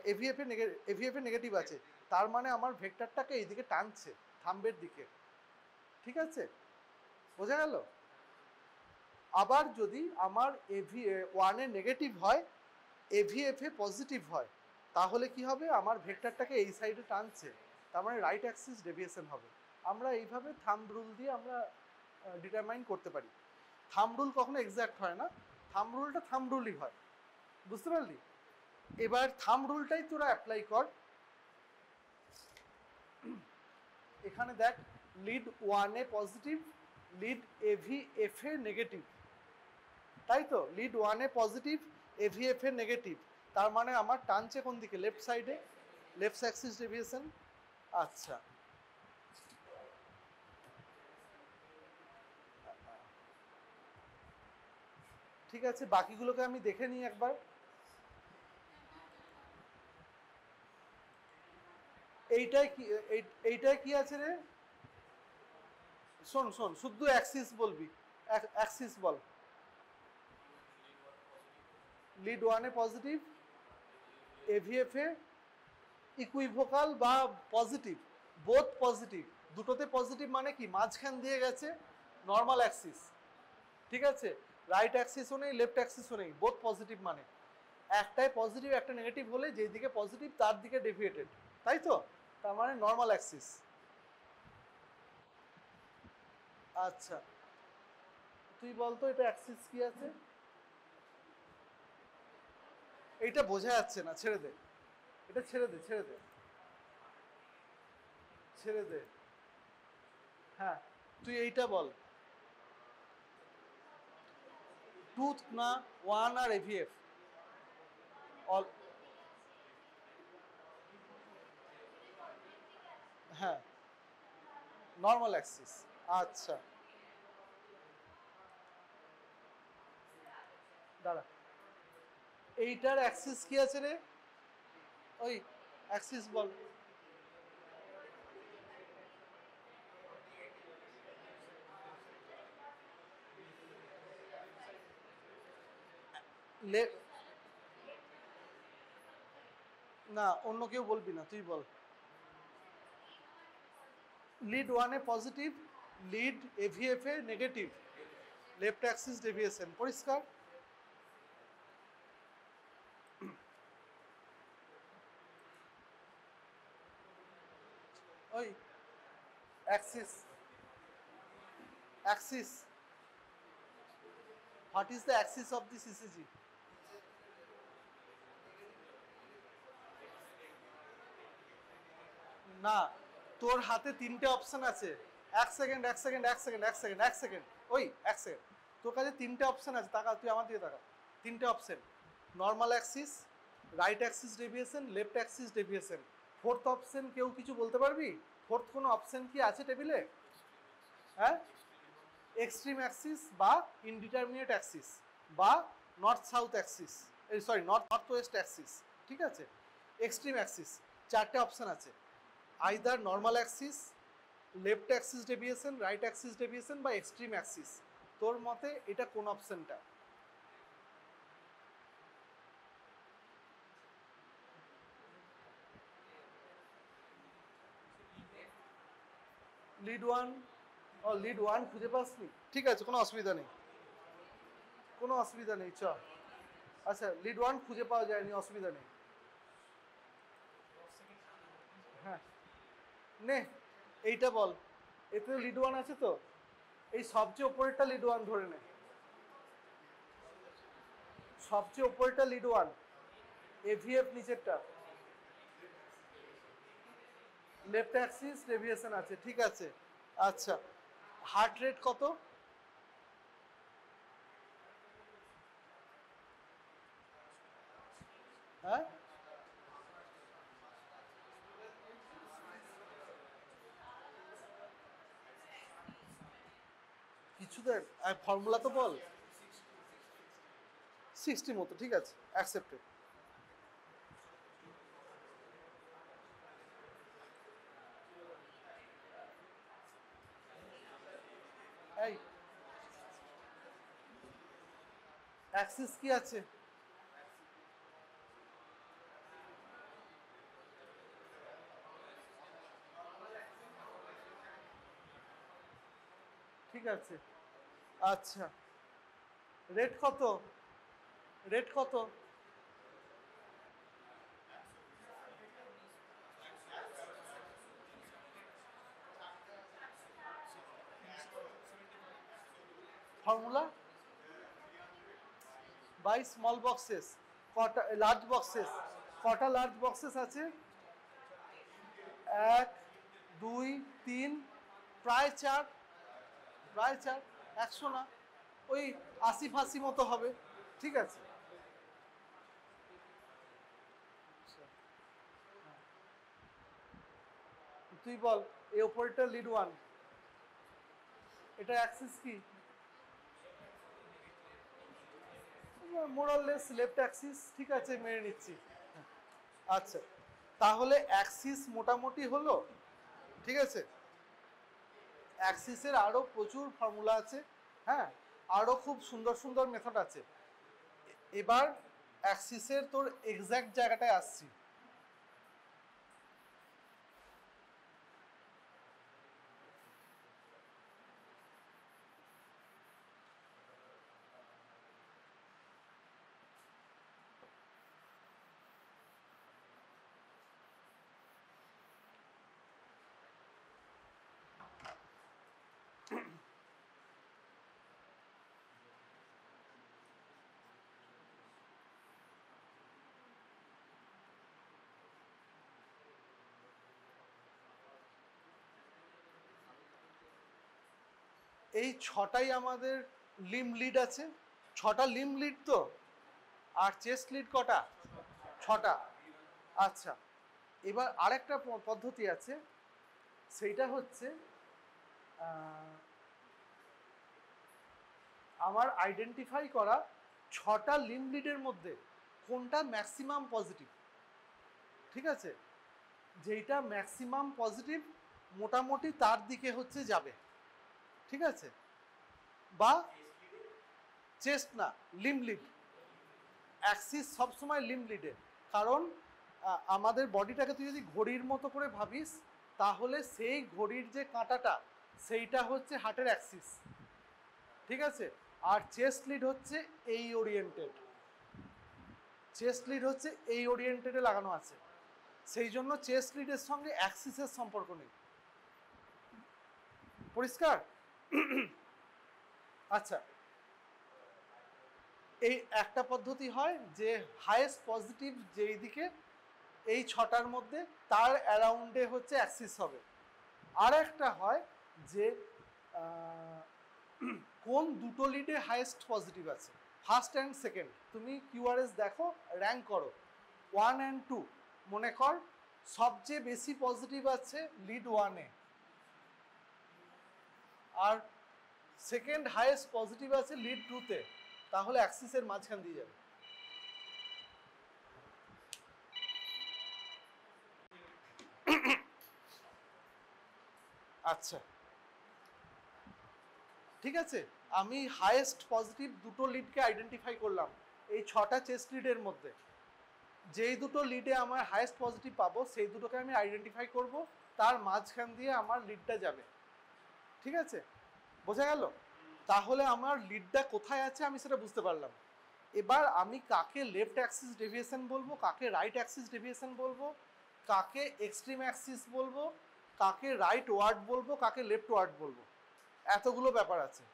Speaker 1: এভিএফে নেগেটিভ আছে, তার মানে আমার ভেক্টরটাকে এইদিকে টানছে, থাম্বের দিকে। ঠিক আছে, বোঝা গেল? আবার যদি আমার ওয়ানে নেগেটিভ হয়, এভিএফে পজিটিভ হয়, তাহলে কি হবে? আমার ভেক্টরটাকে এই সাইডে টানছে, তার মানে রাইট অ্যাক্সিস ডেভিয়েশন হবে। আমরা এইভাবে থাম্ব রুল দিয়ে আমরা ডিটারমাইন করতে পারি। থাম্ব রুল কখনো এক্স্যাক্ট হয় না, থাম্ব রুলটা থাম্ব রুলই হয়। বুঝতে পারলি? এবার থাম্ব রুলটাই তোরা অ্যাপ্লাই কর। এখানে দেখ, লিড ওয়ানে পজিটিভ, লিড এভিএফে নেগেটিভ, তাই তো? লিড ওয়ানে পজিটিভ, এভিএফে নেগেটিভ, তার মানে আমার টানছে কোন দিকে? লেফট সাইডে, লেফট অ্যাক্সিস ডেভিয়েশন। আচ্ছা, ঠিক আছে, বাকিগুলোকে আমি দেখে নিই একবার। এইটাই কি আছে রে? শোন, শুদ্ধ অ্যাক্সিস বলবি, অ্যাক্সিস বল। লিড ওয়ানে পজিটিভ, এভিএফে ইকুইভোকাল বা পজিটিভ, বোথ পজিটিভ, দুটোতে পজিটিভ, মানে কি? মাঝখান দিয়ে গেছে নর্মাল অ্যাক্সিস। ঠিক আছে, রাইট অ্যাক্সিসও নেই, লেফট অ্যাক্সিসও নেই, বোথ পজিটিভ মানে একটাই পজিটিভ একটা নেগেটিভ হলে যেই দিকে পজিটিভ তার দিকে ডেভিয়েটেড, তাই তো? তার মানে নর্মাল অ্যাক্সিস। আচ্ছা তুই বলতো এটা অ্যাক্সিস কি আছে? এইটা বোঝা যাচ্ছে না, ছেড়ে দে, এটা ছেড়ে দে, ছেড়ে দে, ছেড়ে দে। হ্যাঁ তুই এইটা বল, টুথ না ওয়ান আর এভিএফ? অল, হ্যাঁ নর্মাল অ্যাক্সিস। আচ্ছা দাঁড়া, এইটার অ্যাক্সিস কি আছে রে? ওই অ্যাক্সিস বল। না অন্য কেউ বলবি না, তুই বল। লিড ওয়ানে পজিটিভ, লিড এভিএফ এ নেগেটিভ, লেফট অ্যাক্সিস ডেভিয়েশন, পরিষ্কার? ওই Axis, Axis, what is the Axis of this ECG? না তোর হাতে তিনটে অপশন আছে, এক সেকেন্ড এক সেকেন্ড এক সেকেন্ড এক সেকেন্ড এক সেকেন্ড, ওই এক সেকেন্ড, তোর কাছে তিনটে অপশন আছে, তাকা তুই আমার দিকে তাকা, তিনটে option, normal Axis, right Axis deviation, left Axis deviation, fourth option কেউ কিছু বলতে পারবি? ফোর্থ কোনো অপশন কি আছে টেবিলে? হ্যাঁ এক্সট্রিম অ্যাক্সিস বা ইনডিটারমিনেট অ্যাক্সিস বা north south Axis, sorry north West Axis, ঠিক আছে? এক্সট্রিম অ্যাক্সিস চারটে অপশন আছে, either normal Axis, left Axis deviation, right Axis deviation বা এক্সট্রিম অ্যাক্সিস। তোর মতে এটা কোন অপশনটা? লিড ওয়ান, ও লিড ওয়ান খুঁজে পাসনি, ঠিক আছে কোনো অসুবিধা নেই, কোনো অসুবিধা নেই, চ। আচ্ছা লিড ওয়ান খুঁজে পাওয়া যায়নি, অসুবিধা নেই, হ্যাঁ নে এইটা বল, এতে লিড ওয়ান আছে তো, এই সবচেয়ে ওপরেরটা লিড ওয়ান ধরে নে, সবচেয়ে ওপরেরটা লিড ওয়ান, এভিএফ নিচেরটা, লেফট অ্যাক্সিস ডেভিয়েশন আছে, ঠিক আছে। আচ্ছা হার্ট রেট কত? হ্যাঁ কিছু দেখ, ফর্মুলা তো বল। 60 মতো, ঠিক আছে অ্যাকসেপ্টেড। এই অ্যাক্সিস কি আছে? ঠিক আছে আচ্ছা রেট কত? রেট কত? ফর্মুলা বাই স্মল বক্সেস, কটা লার্জ বক্সেস, কটা লার্জ বক্সেস আছে? এক দুই তিন, প্রায় চার, প্রায় চার, 100 না, ওই 80-85 মতো হবে, ঠিক আছে। তুই বল এই ওপরটা লিড ওয়ান, এটা অ্যাক্সিস কি? মোরাললেস লেফট অ্যাক্সিস, ঠিক আছে মেনে নিচ্ছি। আচ্ছা তাহলে অ্যাক্সিস মোটামুটি হলো, ঠিক আছে। অ্যাক্সিসের আরও প্রচুর ফর্মুলা আছে, হ্যাঁ আরও খুব সুন্দর সুন্দর মেথড আছে। এবার অ্যাক্সিসের তোর এক্স্যাক্ট জায়গাটায় আসছি। এই ছটাই আমাদের লিম্ব লিড আছে, ছটা লিম্ব লিড তো। আর চেস্ট লিড কটা? ছটা। আচ্ছা, এবার আরেকটা পদ্ধতি আছে, সেইটা হচ্ছে আমার আইডেন্টিফাই করা ছটা লিম্ব লিডের মধ্যে কোনটা ম্যাক্সিমাম পজিটিভ। ঠিক আছে, যেইটা ম্যাক্সিমাম পজিটিভ মোটামুটি তার দিকে হচ্ছে যাবে। ঠিক আছে, বা চেস্ট না, লিম্ব লিড। অ্যাক্সিস সবসময় লিম্ব লিডে, কারণ আমাদের বডিটাকে তুই যদি ঘড়ির মতো করে ভাবিস, তাহলে সেই ঘড়ির যে কাঁটাটা সেইটা হচ্ছে হার্টের অ্যাক্সিস। ঠিক আছে, আর চেস্ট লিড হচ্ছে এই ওরিয়েন্টেড, চেস্ট লিড হচ্ছে এই ওরিয়েন্টেডে লাগানো আছে, সেই জন্য চেস্ট লিডের সঙ্গে অ্যাক্সিসের সম্পর্ক নেই। পরিষ্কার? আচ্ছা, এই একটা পদ্ধতি হয় যে হাইয়েস্ট পজিটিভ যেই দিকে এই ছটার মধ্যে তার অ্যারাউন্ডে হচ্ছে অ্যাক্সিস হবে। আর একটা হয় যে কোন দুটো লিডে হাইয়েস্ট পজিটিভ আছে, ফার্স্ট অ্যান্ড সেকেন্ড। তুমি কিউআরএস দেখো, র্যাঙ্ক করো 1 and 2, মনে কর সবচেয়ে বেশি পজিটিভ আছে লিড 1-এ, আর সেকেন্ড হাইয়েস্ট পজিটিভ আছে লিড 2-তে, তাহলে অ্যাক্সিসের মাঝখান দিয়ে যাবে। আচ্ছা, ঠিক আছে, আমি হাইয়েস্ট পজিটিভ দুটো লিডকে আইডেন্টিফাই করলাম এই ছটা চেস্ট লিডের মধ্যে। যেই দুটো লিডে আমার হাইয়েস্ট পজিটিভ পাবো সেই দুটোকে আমি আইডেন্টিফাই করব, তার মাঝখান দিয়ে আমার লিডটা যাবে। ঠিক আছে, বোঝা গেল? তাহলে আমার লিডটা কোথায় আছে আমি সেটা বুঝতে পারলাম। এবার আমি কাকে লেফট অ্যাক্সিস ডেভিয়েশন বলবো, কাকে রাইট অ্যাক্সিস ডেভিয়েশন বলবো, কাকে এক্সট্রিম অ্যাক্সিস বলবো, কাকে রাইট ওয়ার্ড বলবো, কাকে লেফট ওয়ার্ড বলবো, এতগুলো ব্যাপার আছে।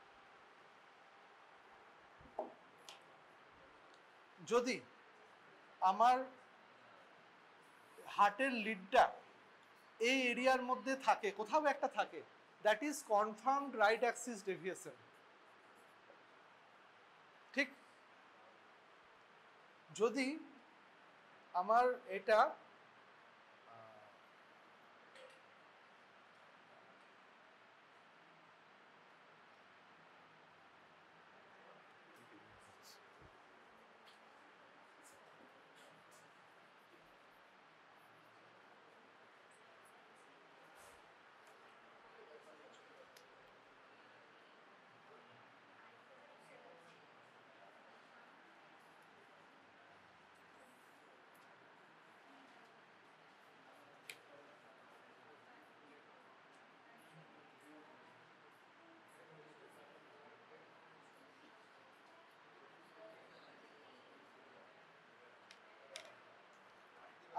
Speaker 1: যদি আমার হার্টের লিডটা এই এরিয়ার মধ্যে থাকে, কোথাও একটা থাকে, that is confirmed right Axis deviation. ঠিক, যদি আমার এটা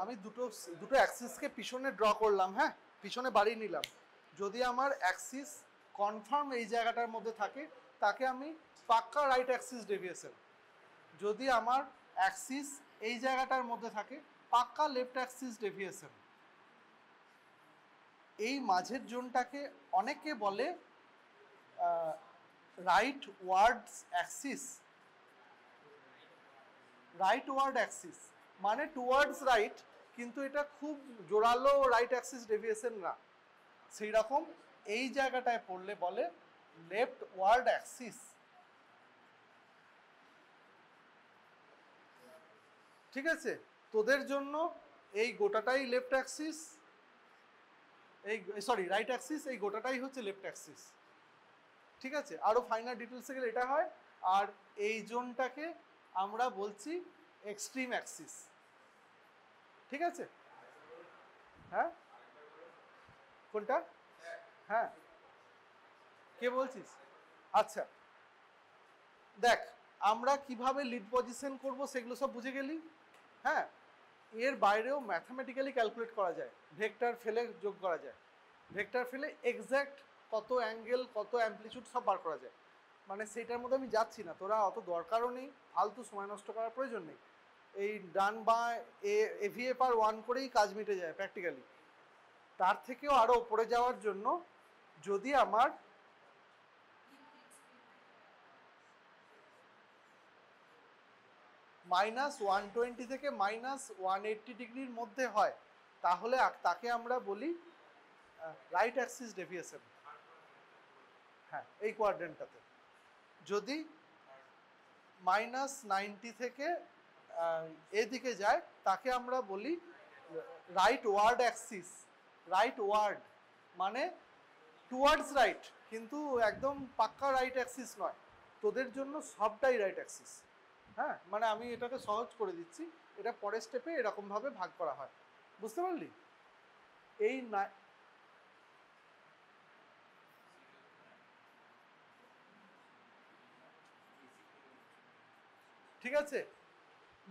Speaker 1: আমি দুটো অ্যাক্সিসকে পিছনে ড্র করলাম, হ্যাঁ, পিছনে বাড়িয়ে নিলাম। যদি আমার অ্যাক্সিস কনফার্ম এই জায়গাটার মধ্যে থাকে, তাকে আমি পাক্কা রাইট অ্যাক্সিস ডেভিয়েশন। যদি আমার অ্যাক্সিস এই জায়গাটার মধ্যে থাকে, পাক্কা লেফট অ্যাক্সিস ডেভিয়েশন। এই মাঝের জোনটাকে অনেকে বলে right words Axis. Rightward Axis মানে টুয়ার্ডস রাইট, কিন্তু এটা খুব জোরালো রাইট অ্যাক্সিস ডেভিয়েশন না। সেই রকম এই জায়গাটায় পড়লে বলে লেফট ওয়ার্ড অ্যাক্সিস। ঠিক আছে, তোদের জন্য এই গোটাটাই লেফট অ্যাক্সিস, এই সরি রাইট অ্যাক্সিস, এই গোটাটাই হচ্ছে লেফট অ্যাক্সিস। ঠিক আছে, আরো ফাইনাল ডিটেলসে গেলে এটা হয়। আর এই জোনটাকে আমরা বলছি এক্সট্রিম অ্যাক্সিস। ঠিক আছে, হ্যাঁ, কোনটা? হ্যাঁ, কে বলছিস? আচ্ছা, দেখ আমরা কিভাবে লিড পজিশন করব সেগুলো সব বুঝে গেলি। হ্যাঁ, এর বাইরেও ম্যাথামেটিক্যালি ক্যালকুলেট করা যায়, ভেক্টর ফেলে যোগ করা যায়, ভেক্টর ফেলে এক্স্যাক্ট কত অ্যাঙ্গেল কত অ্যাম্পলিটিউড সব বার করা যায়। মানে সেইটার মধ্যে আমি যাচ্ছি না, তোরা অত দরকারও নেই, ফালতু সময় নষ্ট করার প্রয়োজন নেই। এই ডান বা এভিএ পার 1 করেই কাজ মিটে যায় প্র্যাকটিক্যালি। তার থেকেও আরও উপরে যাওয়ার জন্য যদি আমার -120 থেকে -180 ডিগ্রির মধ্যে হয়, তাহলে তাকে আমরা বলি রাইট অ্যাক্সিস ডেভিয়েশন। হ্যাঁ, এই কোয়াড্রেন্টটাতে। যদি -90 থেকে এদিকে যায়, তাকে আমরা বলি rightward axis. Rightward মানে টুয়ার্ডস রাইট, কিন্তু একদম পাক্কা রাইট অ্যাক্সিস নয়, তোদের জন্য সবটাই রাইট অ্যাক্সিস। হ্যাঁ, মানে আমি এটাকে সহজ করে দিচ্ছি, এটা পরের স্টেপে এরকমভাবে ভাগ করা হয়, বুঝতে পারলি? এই না, ঠিক আছে।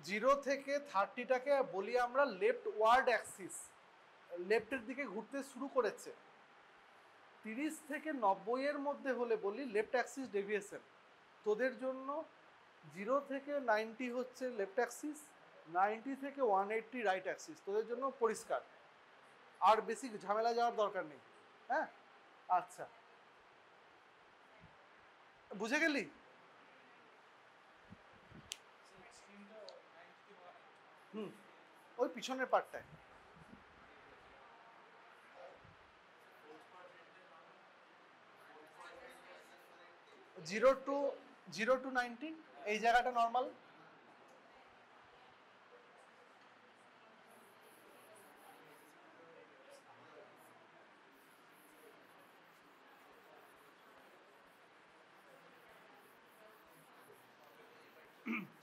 Speaker 1: 0 থেকে 30টাকে বলি আমরা লেফট ওয়ার্ড অ্যাক্সিস, লেফটের দিকে ঘুরতে শুরু করেছে। 30 থেকে 90 এর মধ্যে হলে বলি লেফট অ্যাক্সিস ডেভিয়েশন। তোদের জন্য 0 থেকে 90 হচ্ছে লেফট অ্যাক্সিস, 90 থেকে 180 রাইট অ্যাক্সিস। তোদের জন্য পরিষ্কার, আর বেশি ঝামেলা যাওয়ার দরকার নেই। হ্যাঁ, আচ্ছা, বুঝে গেলি? ওই পিছনের পার্টটায়। জিরো টু 90 এই জায়গাটা নর্মাল।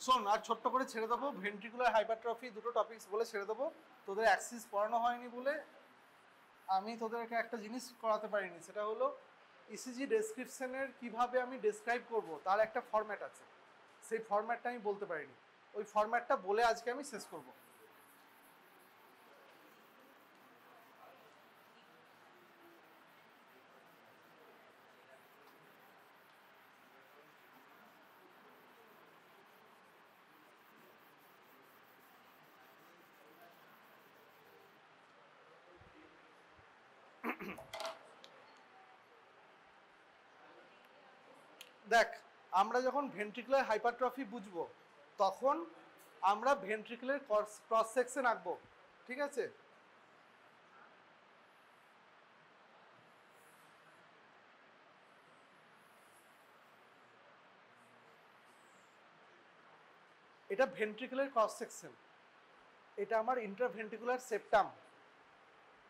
Speaker 1: শোন, আর ছোট্ট করে ছেড়ে দেবো, ভেন্ট্রিকুলার হাইপারট্রফি দুটো টপিকস বলে ছেড়ে দেবো। তোদের অ্যাক্সিস পড়ানো হয়নি বলে আমি তোদেরকে একটা জিনিস করাতে পারিনি, সেটা হলো ইসিজি ডেসক্রিপশনের কিভাবে আমি ডেসক্রাইব করব তার একটা ফরম্যাট আছে, সেই ফরম্যাটটা আমি বলতে পারিনি। ওই ফরম্যাটটা বলে আজকে আমি শেষ করব। দেখ, আমরা যখন ভেন্ট্রিকুলার হাইপারট্রফি বুঝবো, তখন আমরা ভেন্ট্রিকুলার ক্রস সেকশন আঁকবো, ঠিক আছে? এটা ভেন্ট্রিকুলার ক্রস সেকশন, এটা আমার ইন্ট্রাভেন্ট্রিকুলার সেপ্টাম,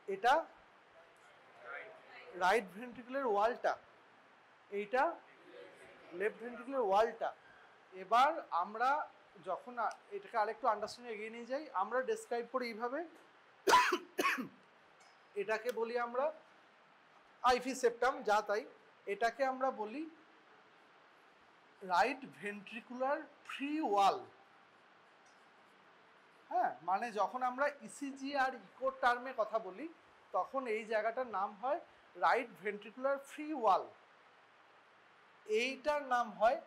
Speaker 1: এটা রাইট ভেন্ট্রিকুলার ওয়ালটা, এইটা লেফট ভেন্ট্রিকুলার ওয়ালটা। এবার আমরা যখন এটাকে আরেকটু আন্ডারস্ট্যান্ডিং এগিয়ে নিয়ে যাই, আমরা ডেসক্রাইব করি এইভাবে। এটাকে বলি আমরা আইভি সেপ্টাম, যা তাই। এটাকে আমরা বলি রাইট ভেন্ট্রিকুলার ফ্রি ওয়াল। হ্যাঁ, মানে যখন আমরা ইসিজি আর ইকো টার্মে কথা বলি, তখন এই জায়গাটার নাম হয় রাইট ভেন্ট্রিকুলার ফ্রি ওয়াল, এইটার নাম হয়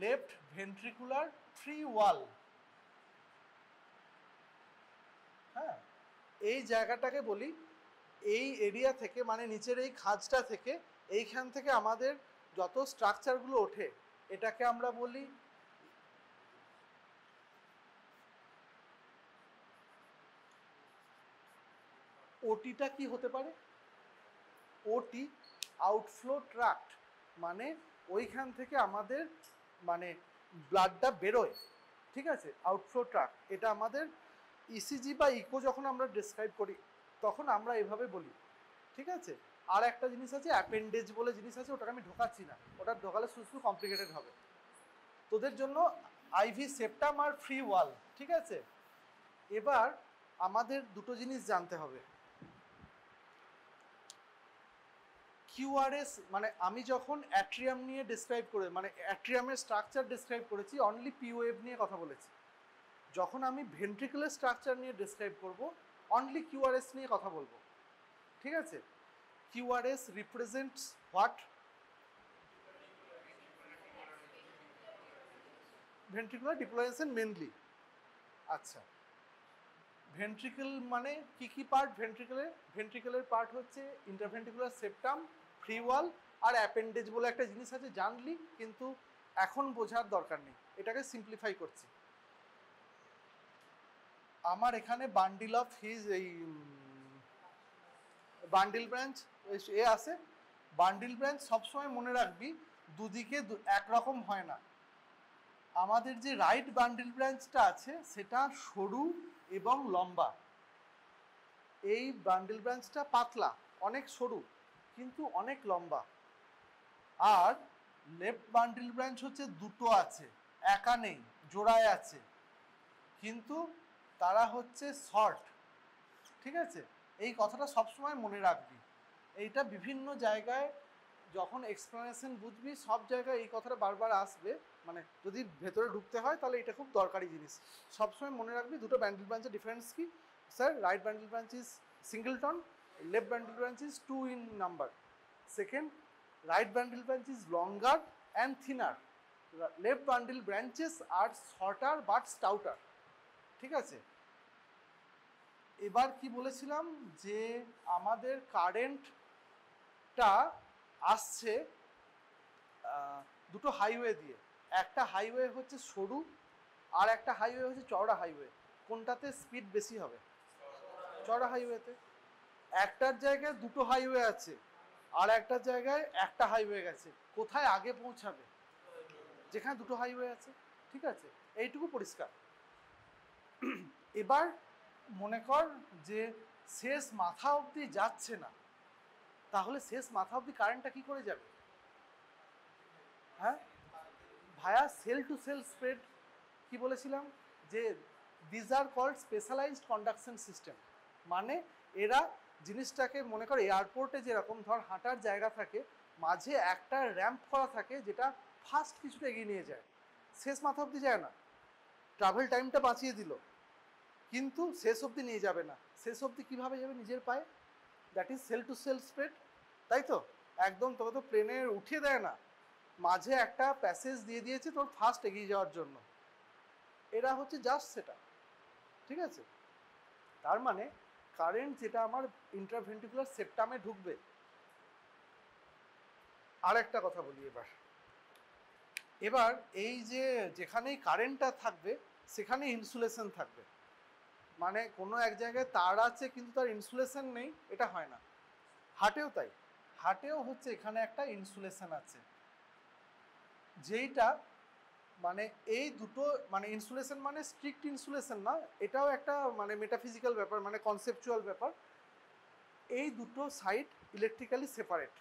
Speaker 1: লেফট ভেন্ট্রিকুলার ফ্রি ওয়াল। হ্যাঁ, এই জায়গাটাকে বলি, এই এরিয়া থেকে, মানে নিচের এই খাঁজটা থেকে, এইখান থেকে আমাদের যত স্ট্রাকচারগুলো ওঠে, এটাকে আমরা বলি ওটিটা কি হতে পারে? ওটি আউটফ্লো ট্রাক্ট, মানে ওইখান থেকে আমাদের মানে ব্লাডটা বেরোয়, ঠিক আছে? আউটফ্লো ট্রাক্ট, এটা আমাদের ইসিজি বা ইকো যখন আমরা ডেসক্রাইব করি তখন আমরা এভাবে বলি, ঠিক আছে? আর একটা জিনিস আছে অ্যাপেন্ডেজ বলে জিনিস আছে, ওটাকে আমি ঢোকাচ্ছি না, ওটা ঢোকালে শুধু কমপ্লিকেটেড হবে। তোদের জন্য আইভি সেপ্টাম আর ফ্রি ওয়াল, ঠিক আছে? এবার আমাদের দুটো জিনিস জানতে হবে। কিউআরএস মানে আমি যখন অ্যাট্রিয়াম নিয়ে ডেসক্রাইব করে, মানে অ্যাট্রিয়ামের স্ট্রাকচার ডেসক্রাইব করেছি, অনলি পিওএফ নিয়ে কথা বলেছি। যখন আমি ভেন্ট্রিকুলার স্ট্রাকচার নিয়ে ডেসক্রাইব করব, অনলি কিউআরএস নিয়ে কথা বলবো, ঠিক আছে? QRS represents what? Ventricular depolarization mainly. আচ্ছা, ভেন্ট্রিকল মানে কি কি পার্ট ভেন্ট্রিকলের? ভেন্ট্রিকলের পার্ট হচ্ছে ইন্টারভেন্ট্রিকুলার সেপ্টাম, ফ্রি ওয়াল আর অ্যাপেন্ডেজ বলে একটা জিনিস আছে, জানলি, কিন্তু এখন বোঝার দরকার নেই, এটাকে সিম্পলিফাই করছি। আমার এখানে বান্ডিল অফ হিজ এই বান্ডিল ব্রাঞ্চ এ আছে। বান্ডিল ব্রাঞ্চ সবসময় মনে রাখবি দুদিকে একরকম হয় না। আমাদের যে রাইট বান্ডিল ব্রাঞ্চটা আছে সেটা সরু এবং লম্বা। এই বান্ডিল ব্রাঞ্চটা পাতলা, অনেক সরু কিন্তু অনেক লম্বা। আর লেফট বান্ডিল ব্রাঞ্চ হচ্ছে দুটো আছে, একা নেই, জোড়ায় আছে, কিন্তু তারা হচ্ছে শর্ট। ঠিক আছে, এই কথাটা সবসময় মনে রাখবি। এইটা বিভিন্ন জায়গায় যখন এক্সপ্লেনেশন বুঝবি সব জায়গায় এই কথাটা বারবার আসবে, মানে যদি ভেতরে ঢুকতে হয় তাহলে এটা খুব দরকারি জিনিস। সবসময় মনে রাখবি দুটো বান্ডিল ব্রাঞ্চের ডিফারেন্স কি। Sir, right bundle branch is singleton, left bundle branch is 2 in number. Second, right bundle branch is longer and thinner. Left bundle branches are shorter but stouter. ঠিক আছে, এবার কি বলেছিলাম যে আমাদের কারেন্টটা আসছে দুটো হাইওয়ে দিয়ে। একটা হাইওয়ে হচ্ছে সরু আর একটা হাইওয়ে হচ্ছে চওড়া হাইওয়ে। কোনটাতে স্পিড বেশি হবে? চওড়া হাইওয়েতে। একটার জায়গায় দুটো হাইওয়ে আছে আর একটার জায়গায় একটা হাইওয়ে গেছে, কোথায় আগে পৌঁছাবে? যেখানে দুটো হাইওয়ে আছে। ঠিক আছে, এইটুকু পরিষ্কার। এবার মনে কর যে শেষ মাথা অবধি যাচ্ছে না, তাহলে শেষ মাথা অবধি কারেন্টটা কি করে যাবে? হ্যাঁ, via cell to cell spread. কি বলেছিলাম যে this are called specialised conduction system. মানে এরা জিনিসটাকে মনে করে এয়ারপোর্টে যেরকম ধর হাঁটার জায়গা থাকে, মাঝে একটা র্যাম্প করা থাকে যেটা ফার্স্ট কিছুটা এগিয়ে নিয়ে যায়, শেষ মাথা অবধি যায় না, ট্রাভেল টাইমটা বাঁচিয়ে দিল, কিন্তু শেষ অবধি নিয়ে যাবে না। শেষ অবধি কীভাবে যাবে? নিজের পায়ে। That is cell to cell spread, তাই তো? একদম তোকে তো প্লেনে উঠিয়ে দেয় না, মাঝে একটা প্যাসেজ দিয়ে দিয়েছে তোর ফার্স্ট এগিয়ে যাওয়ার জন্য। এরা হচ্ছে জাস্ট সেটা। ঠিক আছে, তার মানে কারেন্ট যেটা আমার ইন্ট্রাভেন্ট্রিকুলার সেপ্টামে ঢুকবে। আর একটা কথা বলি এবার এই যে যেখানেই কারেন্টটা থাকবে সেখানে ইনসুলেশন থাকবে। মানে কোনো এক জায়গায় তার আছে কিন্তু তার ইনসুলেশন নেই, এটা হয় না। হার্টেও তাই, হার্টেও হচ্ছে এখানে একটা ইনসুলেশন আছে, যেইটা মানে এই দুটো মানে ইনসুলেশন মানে স্ট্রিক্ট ইনসুলেশন না, এটাও একটা মানে মেটাফিজিক্যাল ব্যাপার, মানে কনসেপচুয়াল ব্যাপার। এই দুটো সাইড ইলেকট্রিক্যালি সেপারেট।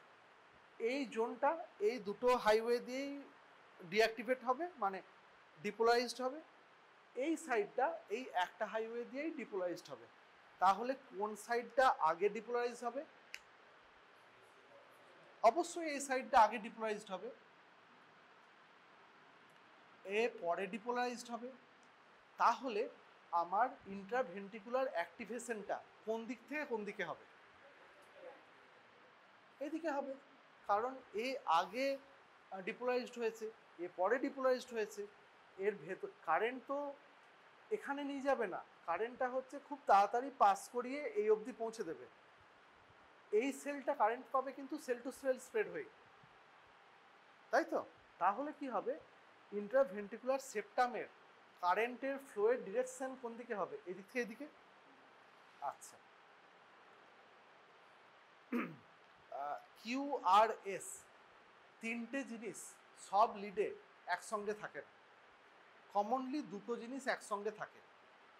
Speaker 1: এই জোনটা এই দুটো হাইওয়ে দিয়েই ডিঅ্যাক্টিভেট হবে, মানে ডিপোলারাইজড হবে। এই সাইডটা এই একটা হাইওয়ে দিয়েই ডিপোলারাইজড হবে। তাহলে কোন সাইডটা আগে ডিপোলারাইজ হবে? অবশ্যই এই সাইডটা আগে ডিপোলারাইজড হবে, এ পরে ডিপোলারাইজড হবে। তাহলে আমার ইন্ট্রাভেন্ট্রিকুলার অ্যাক্টিভেশনটা কোন দিক থেকে কোন দিকে হবে? এদিকে হবে, কারণ এ আগে ডিপোলারাইজড হয়েছে, এ পরে ডিপোলারাইজড হয়েছে। এর ভেতর কারেন্ট তো এখানে নিয়ে যাবে না, কারেন্টটা হচ্ছে খুব তাড়াতাড়ি পাস করিয়ে এই অবধি পৌঁছে দেবে। এই সেলটা কারেন্ট পাবে কিন্তু সেল টু সেল স্প্রেড হয়ে, তাই তো? তাহলে কি হবে? ইন্ট্রাভেন্ট্রিকুলার সেপ্টামের কারেন্টের ফ্লোয়ের ডিরেকশন কোন দিকে হবে? এদিক থেকে এদিকে। আচ্ছা, কিউ আর এস তিনটে জিনিস সব লিডে একসঙ্গে থাকে না, কমনলি দুটো জিনিস একসঙ্গে থাকে।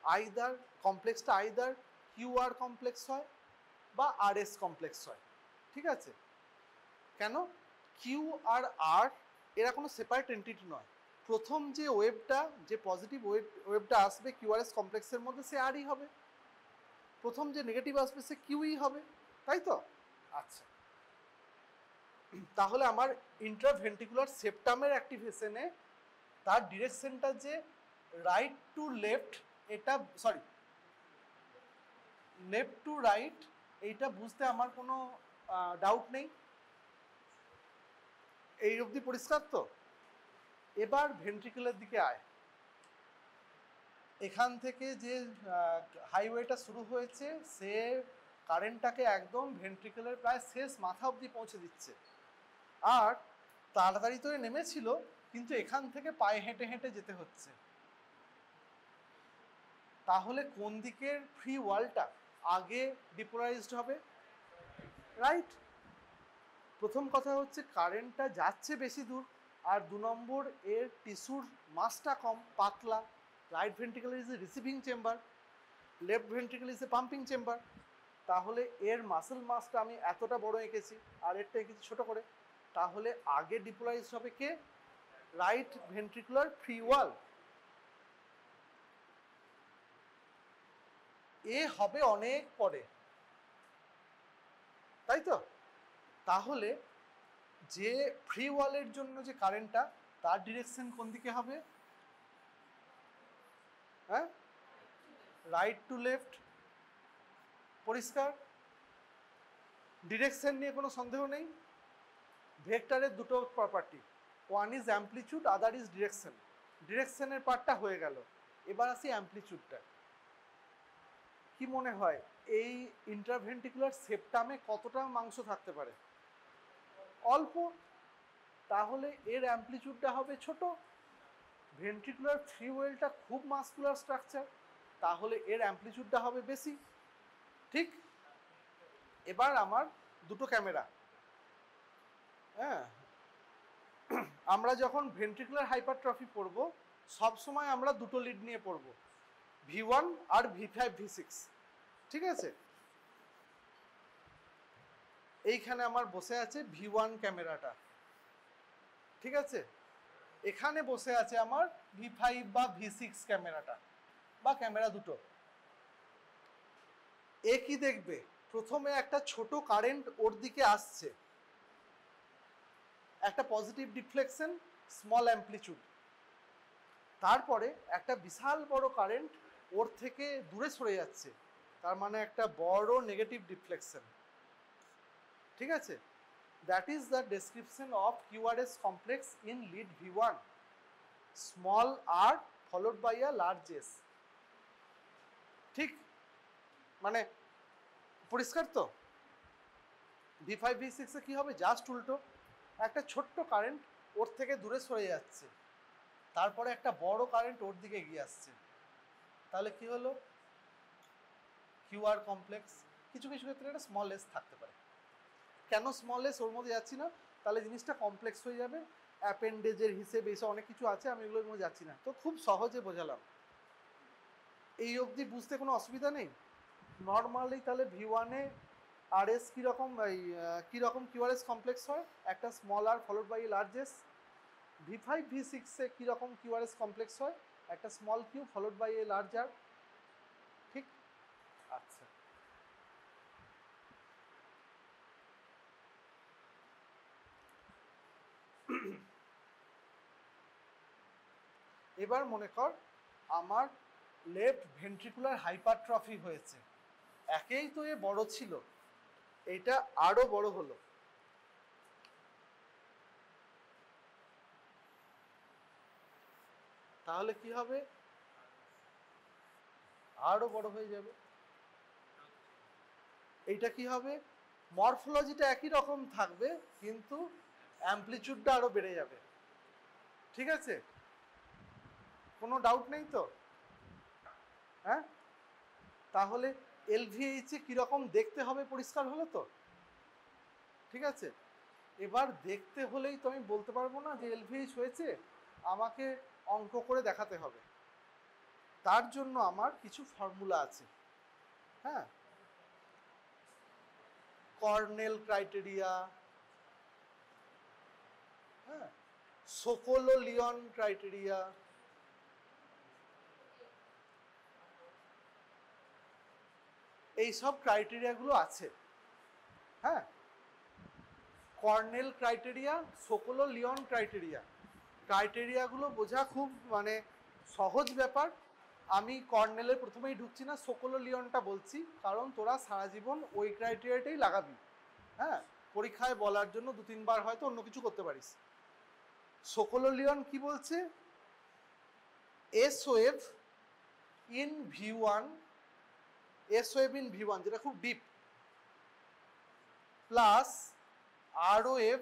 Speaker 1: Either কমপ্লেক্সটা either Q R complex হয় বা আর এস কমপ্লেক্স হয়। ঠিক আছে, কেন? কিউ আর আর এরা কোনো সেপারেট এন্টিটি নয়। প্রথম যে ওয়েভটা, যে পজিটিভ ওয়েভটা আসবে কিউআরএস কমপ্লেক্সের মধ্যে, সে আরই হবে। প্রথম যে নেগেটিভ আসবে সে কিউই হবে, তাই তো? আচ্ছা, তাহলে আমার ইন্ট্রাভেন্ট্রিকুলার সেপ্টামের অ্যাক্টিভেশনে তার ডিরেকশনটা যে রাইট টু লেফট, এটা সরি লেফট টু রাইট, এইটা বুঝতে আমার কোনো ডাউট নেই। এই অবধি পরিষ্কার তো? এবার ভেন্ট্রিকুলার দিকে আয়। এখান থেকে যে হাইওয়েটা শুরু হয়েছে সে কারেন্টটাকে একদম ভেন্ট্রিকুলার প্রায় শেষ মাথা অবধি পৌঁছে দিচ্ছে। আর তাড়াতাড়ি তো নেমেছিল, কিন্তু এখান থেকে পায়ে হেঁটে হেঁটে যেতে হচ্ছে। তাহলে কোন দিকের ফ্রি ওয়ালটা আগে ডিপোলারাইজড হবে? রাইট। প্রথম কথা হচ্ছে কারেন্টটা যাচ্ছে বেশি দূর, আর 2 নম্বর এর টিস্যুর মাসটা কম, পাতলা। Right ventricle is a receiving chamber, left ventricle is a pumping chamber. তাহলে এর মাসেল মাসটা আমি এতটা বড় এঁকেছি আর এরটা এঁকেছি ছোট করে, তাহলে আগে ডিপোলারাইজড হবে কে? রাইট ভেন্ট্রিকুলার ফ্রি ওয়াল। এ হবে অনেক পরে, তাই তো? তাহলে যে ফ্রি ওয়ালের জন্য যে কারেন্টটা, তার ডিরেকশন কোন দিকে হবে? হ্যাঁ, রাইট টু লেফট। পরিষ্কার? ডিরেকশন নিয়ে কোনো সন্দেহ নেই। ভেক্টরের দুটো property, one is amplitude, other is direction. ডিরেকশনের পার্টটা হয়ে গেল, এবার আসি অ্যাম্পলিটিউডটা। কি মনে হয় এই ইন্টারভেন্ট্রিকুলার সেপ্টামে কতটা মাংস থাকতে পারে? অল্প। তাহলে এর অ্যাম্পলিটিউডটা হবে ছোট। ভেন্ট্রিকুলার ফ্রি ওয়েলটা খুব মাসকুলার স্ট্রাকচার, তাহলে এর অ্যাম্পলিটিউডটা হবে বেশি। ঠিক? এবার আমার দুটো ক্যামেরা, হ্যাঁ, আমরা যখন ভেন্ট্রিকুলার হাইপারট্রফি পড়বো সবসময় আমরা দুটো লিড নিয়ে পড়বো, V1 আর V5 V6। ঠিক আছে? এইখানে আমার বসে আছে V1 ক্যামেরাটা, ঠিক আছে? এখানে বসে আছে আমার V5 বা V6 ক্যামেরাটা, বা ক্যামেরা দুটো। এ কি দেখবে? প্রথমে একটা ছোট কারেন্ট ওর দিকে আসছে, একটা পজিটিভ ডিফ্লেকশন, স্মল অ্যাম্পলিটিউড। তারপরে একটা বিশাল বড় কারেন্ট ওর থেকে দূরে সরে যাচ্ছে, তার মানে একটা বড় নেগেটিভ ডিফ্লেকশন। ঠিক আছে? That is the description of QRS complex in lead V1, small r followed by a large s। ঠিক? মানে পরিষ্কার তো? V5 V6 এ কি হবে? জাস্ট উল্টো, একটা ছোট্ট কারেন্ট ওর থেকে দূরে সরে যাচ্ছে, তারপরে একটা বড় কারেন্ট ওর দিকে এগিয়ে আসছে। তাহলে কি হলো? QR complex. কিছু কিছু ক্ষেত্রে একটা স্মল s থাকতে পারে। কেন স্মল s ওর মধ্যে যাচ্ছি না, তাহলে জিনিসটা কমপ্লেক্স হয়ে যাবে, অ্যাপেন্ডেজের হিসেবে এসব অনেক কিছু আছে, আমি এগুলোর মধ্যে যাচ্ছি না। তো খুব সহজে বোঝালাম, এই অবধি বুঝতে কোনো অসুবিধা নেই। নর্মালি তাহলে V1 এ RS কীরকম, এই কীরকম QRS কমপ্লেক্স হয়? একটা small r followed by large s। V5 V6 এ কীরকম QRS কমপ্লেক্স হয়? একটা small q followed by a large r। ঠিক? আচ্ছা, এবার মনে কর আমার লেফট ভেন্ট্রিকুলার হাইপারট্রফি হয়েছে। একেই তো এ বড় ছিল, এটা আরো বড় হলো। তাহলে কি হবে? আরো বড় হয়ে যাবে। এইটা কি হবে? মরফোলজিটা একই রকম থাকবে, কিন্তু অ্যাম্পলিটিউডটা আরো বেড়ে যাবে। ঠিক আছে? কোনো ডাউট নেই তো? হ্যাঁ, তাহলে LVH এ কিরকম দেখতে হবে পরিষ্কার হলো তো? ঠিক আছে? এবার দেখতে হলেই তো আমি বলতে পারবো না যে LVH হয়েছে, আমাকে অঙ্ক করে দেখাতে হবে। তার জন্য আমার কিছু ফর্মুলা আছে। হ্যাঁ, কর্নেল ক্রাইটেরিয়া, হ্যাঁ, সোকোলো-লিওন ক্রাইটেরিয়া, এইসব ক্রাইটেরিয়াগুলো আছে। হ্যাঁ, কর্নেল ক্রাইটেরিয়া, সোকোলো-লিওন ক্রাইটেরিয়া, ক্রাইটেরিয়াগুলো বোঝা খুব মানে সহজ ব্যাপার। আমি কর্নেলের প্রথমেই ঢুকছি না, সোকোলো-লিওনটা বলছি, কারণ তোরা সারা জীবন ওই ক্রাইটেরিয়াটাই লাগাবি। হ্যাঁ, পরীক্ষায় বলার জন্য 2-3 বার হয়তো অন্য কিছু করতে পারিস। সোকোলো-লিওন কি বলছে? S wave in V1, S wave in V1 যেটা খুব ডিপ, plus R wave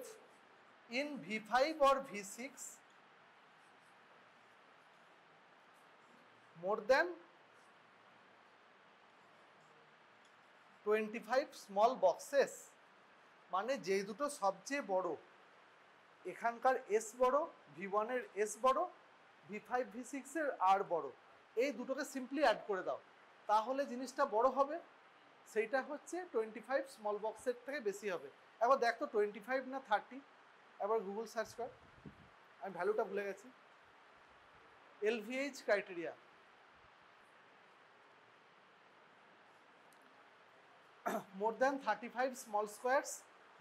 Speaker 1: in V5 or V6 more than 25 small boxes মানে যেই দুটো সবচেয়ে বড়, এখানকার এস বড়, V1 এর এস বড়, V5 V6 এর আর বড়, এই দুটোকে সিম্পলি অ্যাড করে দাও, তাহলে জিনিসটা বড় হবে। সেইটা হচ্ছে 25 স্মল বক্সের থেকে বেশি হবে। এবার দেখ তো 25 না 30, এবার গুগল সার্চ কর, আমি ভ্যালুটা ভুলে গেছি। LVH criteria, more than 35 small squares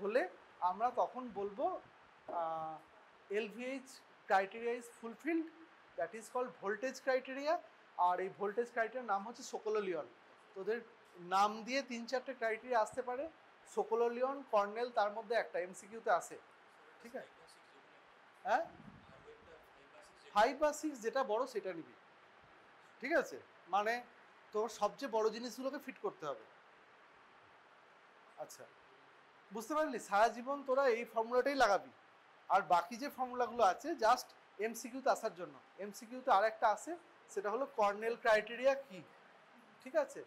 Speaker 1: হলে আমরা তখন বলবো LVH criteria is fulfilled, that is called voltage criteria. আর এই ভোল্টেজ ক্রাইটেরিয়ার নাম হচ্ছে সোকোলোলিয়ন। তোদের নাম দিয়ে 3-4টে ক্রাইটেরিয়া আসতে পারে, সোকোলোলিয়ন, কর্নেল, তার মধ্যে একটা MCQতে আসে, ঠিক আছে? হ্যাঁ, 5 বা 6 যেটা বড় সেটা নিবি, ঠিক আছে? মানে তোর সবচেয়ে বড় জিনিসগুলোকে ফিট করতে হবে। আচ্ছা, বুঝতে পারলি? সারা জীবন তোরা এই ফর্মুলাটাই লাগাবি, আর বাকি যে ফর্মুলাগুলো আছে জাস্ট MCQতে আসার জন্য। MCQতে আর একটা আসে, সেটা হলো কর্নেল ক্রাইটেরিয়া কি, ঠিক আছে?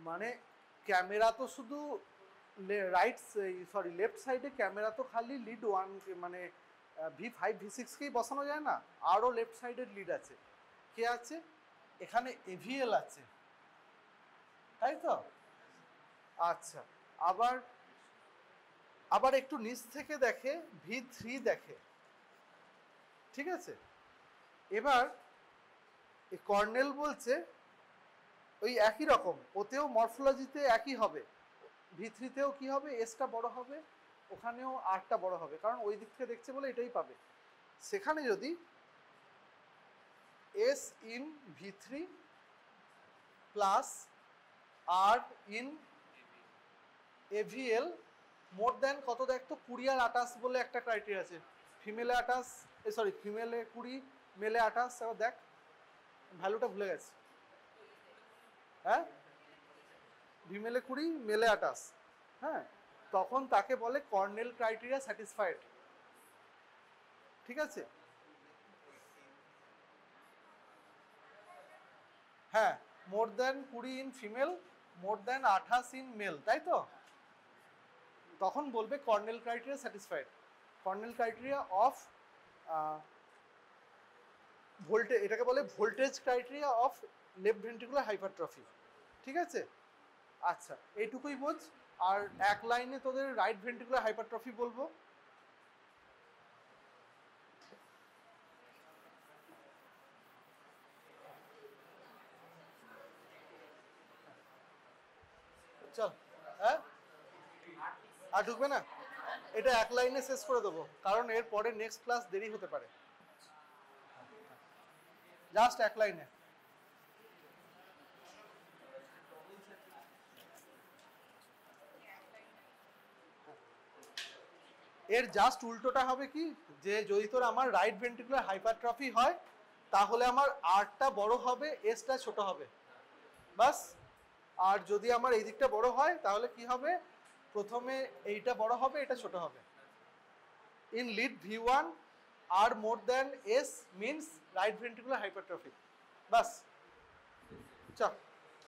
Speaker 1: মানে ক্যামেরা তো শুধু লেফট সাইডে ক্যামেরা তো খালি লিড 1 মানে V5 V6কেই বসানো যায় না, আরও লেফট সাইডের লিড আছে। কে আছে? এখানে AVL আছে, তাই তো? আচ্ছা, আবার একটু নিচ থেকে দেখে V3 দেখে, ঠিক আছে? এবার এই কর্নেল বলছে ওই একই রকম, ওতেও মরফোলজিতে একই হবে, V3তেও কি হবে, এসটা বড় হবে, ওখানেও আরটা বড় হবে, কারণ ওই দিক থেকে দেখছে বলে এটাই পাবে। সেখানে যদি S in V3 plus R in AVL more than কত, দেখ তো 20 আর 28 বলে একটা ক্রাইটেরিয়া আছে, ফিমেলে 28, ফিমেলে 20, মেলে 28। এবার দেখ, ভ্যালুটা ভুলে গেছি। হ্যাঁ, ফিমেলে 20, মেলে 28, হ্যাঁ, তখন তাকে বলে কর্নেল ক্রাইটেরিয়া স্যাটিসফাইড, ঠিক আছে? হ্যাঁ, more than 20 in female, more than 28 in male, তাই তো? তখন বলবে Cornell criteria satisfied. Cornell criteria of voltage, এটাকে বলে voltage criteria of left ventricular hypertrophy, ঠিক আছে? আচ্ছা, এইটুকুই বোঝ। আর এক লাইনে তোদের রাইট ভেন্ট্রিকুলার হাইপারট্রফি বলবো। চল, হ্যাঁ, আর ঢুকবে না, এটা এক লাইনে শেষ করে দেবো, কারণ এর পরে নেক্সট ক্লাস দেরি হতে পারে। জাস্ট এক লাইনে। এর জাস্ট উল্টোটা হবে কি, যে যদি তোর আমার রাইট ভেন্ট্রিকুলার হাইপারট্রফি হয় তাহলে আমার আরটা বড় হবে, এসটা ছোট হবে, বাস। আর যদি আমার এই দিকটা বড় হয় তাহলে কি হবে, প্রথমে এইটা বড় হবে, এটা ছোট হবে। ইন লিড V1 আর more than S means right ventricular hypertrophy, বাস। চল।